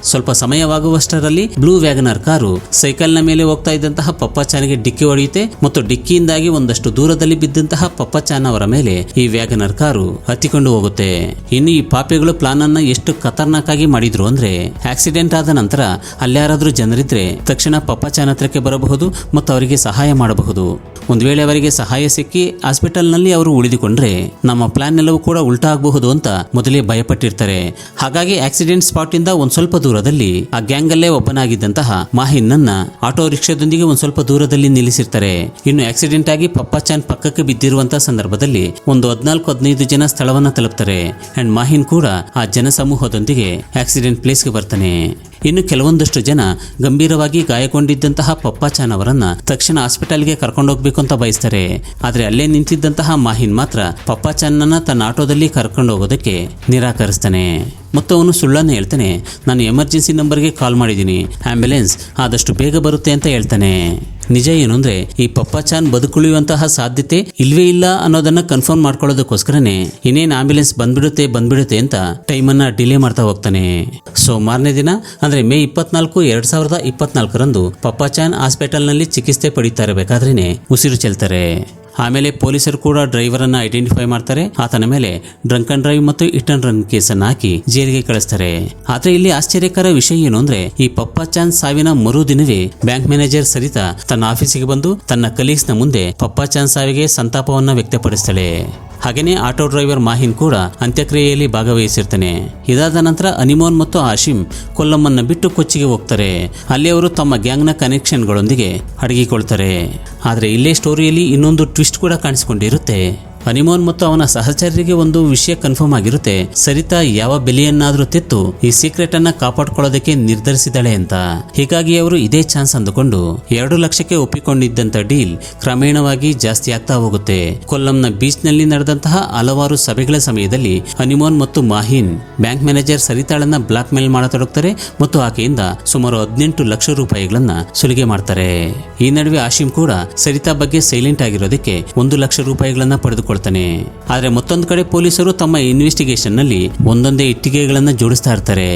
ಸ್ವಲ್ಪ ಸಮಯವಾಗುವಷ್ಟರಲ್ಲಿ ಬ್ಲೂ ವ್ಯಾಗನರ್ ಕಾರು ಸೈಕಲ್ ನ ಮೇಲೆ ಹೋಗ್ತಾ ಇದ್ದಂತಹ ಪಪ್ಪಾಚಾನ್ಗೆ ಡಿಕ್ಕಿ ಹೊಡೆಯುತ್ತೆ ಮತ್ತು ಡಿಕ್ಕಿಯಿಂದಾಗಿ ಒಂದಷ್ಟು ದೂರದಲ್ಲಿ ಬಿದ್ದಂತಹ ಪಪ್ಪಾಚಾನ್ ಅವರ ಮೇಲೆ ಈ ವ್ಯಾಗನರ್ ಕಾರು ಹತ್ತಿಕೊಂಡು ಹೋಗುತ್ತೆ. ಇನ್ನು ಈ ಪಾಪಿಗಳು ಪ್ಲಾನ್ ಅನ್ನ ಎಷ್ಟು ಖತರ್ನಾಕ್ ಆಗಿ ಮಾಡಿದ್ರು ಅಂದ್ರೆ, ಆಕ್ಸಿಡೆಂಟ್ ಆದ ನಂತರ ಅಲ್ಲಾರಾದ್ರೂ ಜನರಿದ್ರೆ ತಕ್ಷಣ ಪಪ್ಪಾಚಾನ್ ಹತ್ರಕ್ಕೆ ಬರಬಹುದು ಮತ್ತು ಅವರಿಗೆ ಸಹಾಯ ಮಾಡಬಹುದು. ಒಂದ್ ವೇಳೆ ಅವರಿಗೆ ಸಹಾಯ ಸಿಕ್ಕಿ ಹಾಸ್ಪಿಟಲ್ ನಲ್ಲಿ ಅವರು ಉಳಿದುಕೊಂಡ್ರೆ ನಮ್ಮ ಪ್ಲಾನ್ ಎಲ್ಲವೂ ಕೂಡ ಉಲ್ಟಾ ಆಗಬಹುದು ಅಂತ ಮೊದಲೇ ಭಯಪಟ್ಟಿರ್ತಾರೆ. ಹಾಗಾಗಿ ಆಕ್ಸಿಡೆಂಟ್ ಸ್ಪಾಟ್ ಇಂದ ಒಂದ್ ಸ್ವಲ್ಪ ದೂರದಲ್ಲಿ ಆ ಗ್ಯಾಂಗ್ ಅಲ್ಲೇ ಒಬ್ಬನಾಗಿದ್ದಂತಹ ಮಾಹಿನ್ ನನ್ನ ಆಟೋ ರಿಕ್ಷಾದೊಂದಿಗೆ ಒಂದ್ ಸ್ವಲ್ಪ ದೂರದಲ್ಲಿ ನಿಲ್ಲಿಸಿರ್ತಾರೆ. ಇನ್ನು ಆಕ್ಸಿಡೆಂಟ್ ಆಗಿ ಪಪ್ಪಾಚಾನ್ ಪಕ್ಕಕ್ಕೆ ಬಿದ್ದಿರುವಂತಹ ಸಂದರ್ಭದಲ್ಲಿ ಒಂದು 14-15 ಜನ ಸ್ಥಳವನ್ನ ತಲುಪ್ತಾರೆ. ಅಂಡ್ ಮಾಹಿನ್ ಕೂಡ ಆ ಜನಸಮೂಹದೊಂದಿಗೆ ಆಕ್ಸಿಡೆಂಟ್ ಪ್ಲೇಸ್ಗೆ ಬರ್ತಾನೆ. ಇನ್ನು ಕೆಲವೊಂದಷ್ಟು ಜನ ಗಂಭೀರವಾಗಿ ಗಾಯಗೊಂಡಿದ್ದಂತಹ ಪಪ್ಪಾಚಾನ್ ಅವರನ್ನ ತಕ್ಷಣ ಹಾಸ್ಪಿಟಲ್ಗೆ ಕರ್ಕೊಂಡೋಗ್ಬೇಕು ಅಂತ ಬಯಸ್ತಾರೆ. ಆದ್ರೆ ಅಲ್ಲೇ ನಿಂತಿದ್ದಂತಹ ಮಾಹಿನ್ ಮಾತ್ರ ಪಪ್ಪಾಚಾನ್ನ ತನ್ನ ಆಟೋದಲ್ಲಿ ಕರ್ಕೊಂಡು ಹೋಗೋದಕ್ಕೆ ನಿರಾಕರಿಸ್ತಾನೆ. ಮತ್ತು ಅವನು ಸುಳ್ಳನ್ನು ಹೇಳ್ತಾನೆ, ನಾನು ಎಮರ್ಜೆನ್ಸಿ ನಂಬರ್ಗೆ ಕಾಲ್ ಮಾಡಿದ್ದೀನಿ, ಆಂಬ್ಯುಲೆನ್ಸ್ ಆದಷ್ಟು ಬೇಗ ಬರುತ್ತೆ ಅಂತ ಹೇಳ್ತಾನೆ. ನಿಜ ಏನು ಅಂದ್ರೆ ಈ ಪಪ್ಪಾಚಾನ್ ಬದುಕುಳಿಯುವಂತಹ ಸಾಧ್ಯತೆ ಇಲ್ವೇ ಇಲ್ಲ ಅನ್ನೋದನ್ನ ಕನ್ಫರ್ಮ್ ಮಾಡ್ಕೊಳ್ಳೋದಕ್ಕೋಸ್ಕರನೇ ಇನ್ನೇನು ಆಂಬ್ಯುಲೆನ್ಸ್ ಬಂದ್ಬಿಡುತ್ತೆ ಅಂತ ಟೈಮನ್ನ ಡಿಲೇ ಮಾಡ್ತಾ ಹೋಗ್ತಾನೆ. ಸೊ ಮಾರನೇ ದಿನ ಅಂದ್ರೆ ಮೇ 24, 2024ರಂದು ಪಪ್ಪಾಚಾನ್ ಹಾಸ್ಪಿಟಲ್ ನಲ್ಲಿ ಚಿಕಿತ್ಸೆ ಪಡಿತಾ ಇರಬೇಕಾದ್ರೇನೆ ಉಸಿರು ಚೆಲ್ತಾರೆ. ಆಮೇಲೆ ಪೊಲೀಸರು ಕೂಡ ಡ್ರೈವರ್ ಅನ್ನ ಐಡೆಂಟಿಫೈ ಮಾಡ್ತಾರೆ. ಆತನ ಮೇಲೆ ಡ್ರಂಕ್ ಅಂಡ್ ಡ್ರೈವ್ ಮತ್ತು ಹಿಟ್ ಅಂಡ್ ರನ್ ಕೇಸನ್ನ ಹಾಕಿ ಜೈಲಿಗೆ ಕಳಿಸ್ತಾರೆ. ಆದ್ರೆ ಇಲ್ಲಿ ಆಶ್ಚರ್ಯಕರ ವಿಷಯ ಏನು ಅಂದ್ರೆ ಈ ಪಪ್ಪಾ ಚಾಂದ್ ಸಾವಿನ ಮರುದಿನವೇ ಬ್ಯಾಂಕ್ ಮ್ಯಾನೇಜರ್ ಸರಿತಾ ತನ್ನ ಆಫೀಸಿಗೆ ಬಂದು ತನ್ನ ಕಲೀಗ್ಸ್ ನ ಮುಂದೆ ಪಪ್ಪಾ ಚಾಂದ್ ಸಾವಿಗೆ ಸಂತಾಪವನ್ನ ವ್ಯಕ್ತಪಡಿಸ್ತಾಳೆ. ಹಾಗೇನೆ ಆಟೋ ಡ್ರೈವರ್ ಮಾಹಿನ್ ಕೂಡ ಅಂತ್ಯಕ್ರಿಯೆಯಲ್ಲಿ ಭಾಗವಹಿಸಿರ್ತಾನೆ. ಇದಾದ ನಂತರ ಅನಿಮೋನ್ ಮತ್ತು ಆಶಿಮ್ ಕೊಲ್ಲಮ್ಮನ್ನ ಬಿಟ್ಟು ಕೊಚ್ಚಿಗೆ ಹೋಗ್ತಾರೆ. ಅಲ್ಲಿ ಅವರು ತಮ್ಮ ಗ್ಯಾಂಗ್ನ ಕನೆಕ್ಷನ್ಗಳೊಂದಿಗೆ ಅಡಗಿಕೊಳ್ತಾರೆ. ಆದ್ರೆ ಇಲ್ಲೇ ಸ್ಟೋರಿಯಲ್ಲಿ ಇನ್ನೊಂದು ಟ್ವಿಸ್ಟ್ ಕೂಡ ಕಾಣಿಸಿಕೊಂಡಿರುತ್ತೆ. ಅನಿಮೋನ್ ಮತ್ತು ಅವನ ಸಹಚರರಿಗೆ ಒಂದು ವಿಷಯ ಕನ್ಫರ್ಮ್ ಆಗಿರುತ್ತೆ, ಸರಿತಾ ಯಾವ ಬೆಲೆಯನ್ನಾದ್ರೂ ತೆತ್ತು ಈ ಸೀಕ್ರೆಟ್ ಅನ್ನ ಕಾಪಾಡ್ಕೊಳ್ಳೋದಕ್ಕೆ ನಿರ್ಧರಿಸಿದಳೆ ಅಂತ. ಹೀಗಾಗಿ ಅವರು ಇದೇ ಚಾನ್ಸ್ ಅಂದುಕೊಂಡು 2 ಲಕ್ಷಕ್ಕೆ ಒಪ್ಪಿಕೊಂಡಿದ್ದಂತ ಡೀಲ್ ಕ್ರಮೇಣವಾಗಿ ಜಾಸ್ತಿ ಆಗ್ತಾ ಹೋಗುತ್ತೆ. ಕೊಲ್ಲಂನ ಬೀಚ್ ನಲ್ಲಿ ನಡೆದಂತಹ ಹಲವಾರು ಸಭೆಗಳ ಸಮಯದಲ್ಲಿ ಅನಿಮೋನ್ ಮತ್ತು Mahin bank manager ಸರಿತಾಳನ್ನ black mail ಮಾಡತೊಡಗ್ತಾರೆ ಮತ್ತು ಆಕೆಯಿಂದ ಸುಮಾರು 18 ಲಕ್ಷ ರೂಪಾಯಿಗಳನ್ನ ಸುಲಿಗೆ ಮಾಡ್ತಾರೆ. ಈ ನಡುವೆ ಆಶಿಮ್ ಕೂಡ ಸರಿತಾ ಬಗ್ಗೆ ಸೈಲೆಂಟ್ ಆಗಿರೋದಕ್ಕೆ 1 ಲಕ್ಷ ರೂಪಾಯಿಗಳನ್ನ ಪಡೆದುಕೊಳ್ತಾರೆ. ಆದ್ರೆ ಮತ್ತೊಂದು ಕಡೆ ಪೊಲೀಸರು ತಮ್ಮ ಇನ್ವೆಸ್ಟಿಗೇಷನ್ ನಲ್ಲಿ ಒಂದೊಂದೇ ಇಟ್ಟಿಗೆಗಳನ್ನ ಜೋಡಿಸ್ತಾ ಇರ್ತಾರೆ.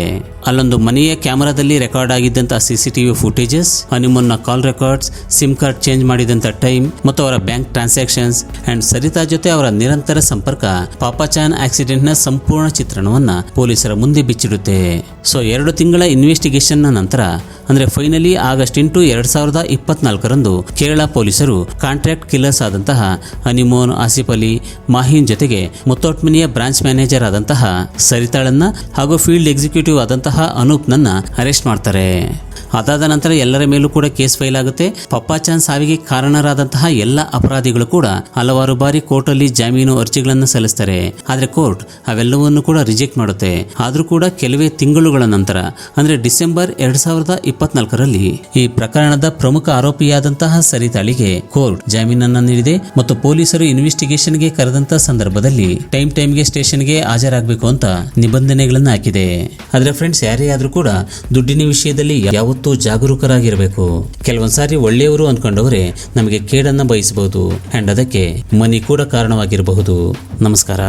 ಅಲ್ಲೊಂದು ಮನೆಯ ಕ್ಯಾಮೆರಾದಲ್ಲಿ ರೆಕಾರ್ಡ್ ಆಗಿದ್ದಂತ ಸಿಸಿಟಿವಿ ಫುಟೇಜಸ್, ಅನಿಮೋನ್ನ call records, SIM card change ಮಾಡಿದಂತ ಟೈಮ್ ಮತ್ತು ಅವರ ಬ್ಯಾಂಕ್ ಟ್ರಾನ್ಸಾಕ್ಷನ್ಸ್ ಅಂಡ್ ಸರಿತಾ ಜೊತೆ ಅವರ ನಿರಂತರ ಸಂಪರ್ಕ ಪಾಪಾ ಚಾನ್ ಆಕ್ಸಿಡೆಂಟ್ ನ ಸಂಪೂರ್ಣ ಚಿತ್ರಣವನ್ನ ಪೊಲೀಸರ ಮುಂದೆ ಬಿಚ್ಚಿಡುತ್ತೆ. ಸೊ 2 ತಿಂಗಳ ಇನ್ವೆಸ್ಟಿಗೇಷನ್ ನ ನಂತರ ಅಂದ್ರೆ ಫೈನಲಿ ಆಗಸ್ಟ್ 8, 2024ರಂದು ಕೇರಳ ಪೊಲೀಸರು ಕಾಂಟ್ರಾಕ್ಟ್ ಕಿಲ್ಲರ್ಸ್ ಆದಂತಹ ಅನಿಮೋನ್, ಆಸಿಫ್ ಅಲಿ, ಮಾಹಿನ್ ಜೊತೆಗೆ ಮುತ್ತೋಟ್ಮನಿಯ ಬ್ರಾಂಚ್ ಮ್ಯಾನೇಜರ್ ಆದಂತಹ ಸರಿತಾಳನ್ನ ಹಾಗೂ ಫೀಲ್ಡ್ ಎಕ್ಸಿಕ್ಯೂಟಿವ್ ಆದಂತಹ ಅನೂಪ್ನನ್ನ ಅರೆಸ್ಟ್ ಮಾಡ್ತಾರೆ. ಅದಾದ ನಂತರ ಎಲ್ಲರ ಮೇಲೂ ಕೂಡ ಕೇಸ್ ಫೈಲ್ ಆಗುತ್ತೆ. ಪಪ್ಪಾ ಚಾಂದ್ ಸಾವಿಗೆ ಕಾರಣರಾದಂತಹ ಎಲ್ಲ ಅಪರಾಧಿಗಳು ಕೂಡ ಹಲವಾರು ಬಾರಿ ಕೋರ್ಟಲ್ಲಿ ಜಾಮೀನು ಅರ್ಜಿಗಳನ್ನು ಸಲ್ಲಿಸ್ತಾರೆ. ಆದ್ರೆ ಕೋರ್ಟ್ ಅವೆಲ್ಲವನ್ನು ಕೂಡ ರಿಜೆಕ್ಟ್ ಮಾಡುತ್ತೆ. ಆದ್ರೂ ಕೂಡ ಕೆಲವೇ ತಿಂಗಳುಗಳ ನಂತರ ಅಂದ್ರೆ ಡಿಸೆಂಬರ್ 2024ರಲ್ಲಿ ಈ ಪ್ರಕರಣದ ಪ್ರಮುಖ ಆರೋಪಿಯಾದಂತಹ ಸರಿತಾಳಿಗೆ ಕೋರ್ಟ್ ಜಾಮೀನನ್ನ ನೀಡಿದೆ ಮತ್ತು ಪೊಲೀಸರು ಇನ್ವೆಸ್ಟಿಗೇಷನ್ಗೆ ಕರೆದಂತ ಸಂದರ್ಭದಲ್ಲಿ ಟೈಮ್ಗೆ ಸ್ಟೇಷನ್ಗೆ ಹಾಜರಾಗಬೇಕು ಅಂತ ನಿಬಂಧನೆಗಳನ್ನ ಹಾಕಿದೆ. ಆದ್ರೆ ಫ್ರೆಂಡ್ಸ್, ಯಾರೇ ಆದ್ರೂ ಕೂಡ ದುಡ್ಡಿನ ವಿಷಯದಲ್ಲಿ ಯಾವತ್ತೂ ಜಾಗರೂಕರಾಗಿರಬೇಕು. ಕೆಲವೊಂದ್ಸಾರಿ ಒಳ್ಳೆಯವರು ಅಂದ್ಕೊಂಡವರೇ ನಮಗೆ ಕೇಡನ್ನ ಬಯಸಬಹುದು ಅಂಡ್ ಅದಕ್ಕೆ ಮನಿ ಕೂಡ ಕಾರಣವಾಗಿರಬಹುದು. ನಮಸ್ಕಾರ.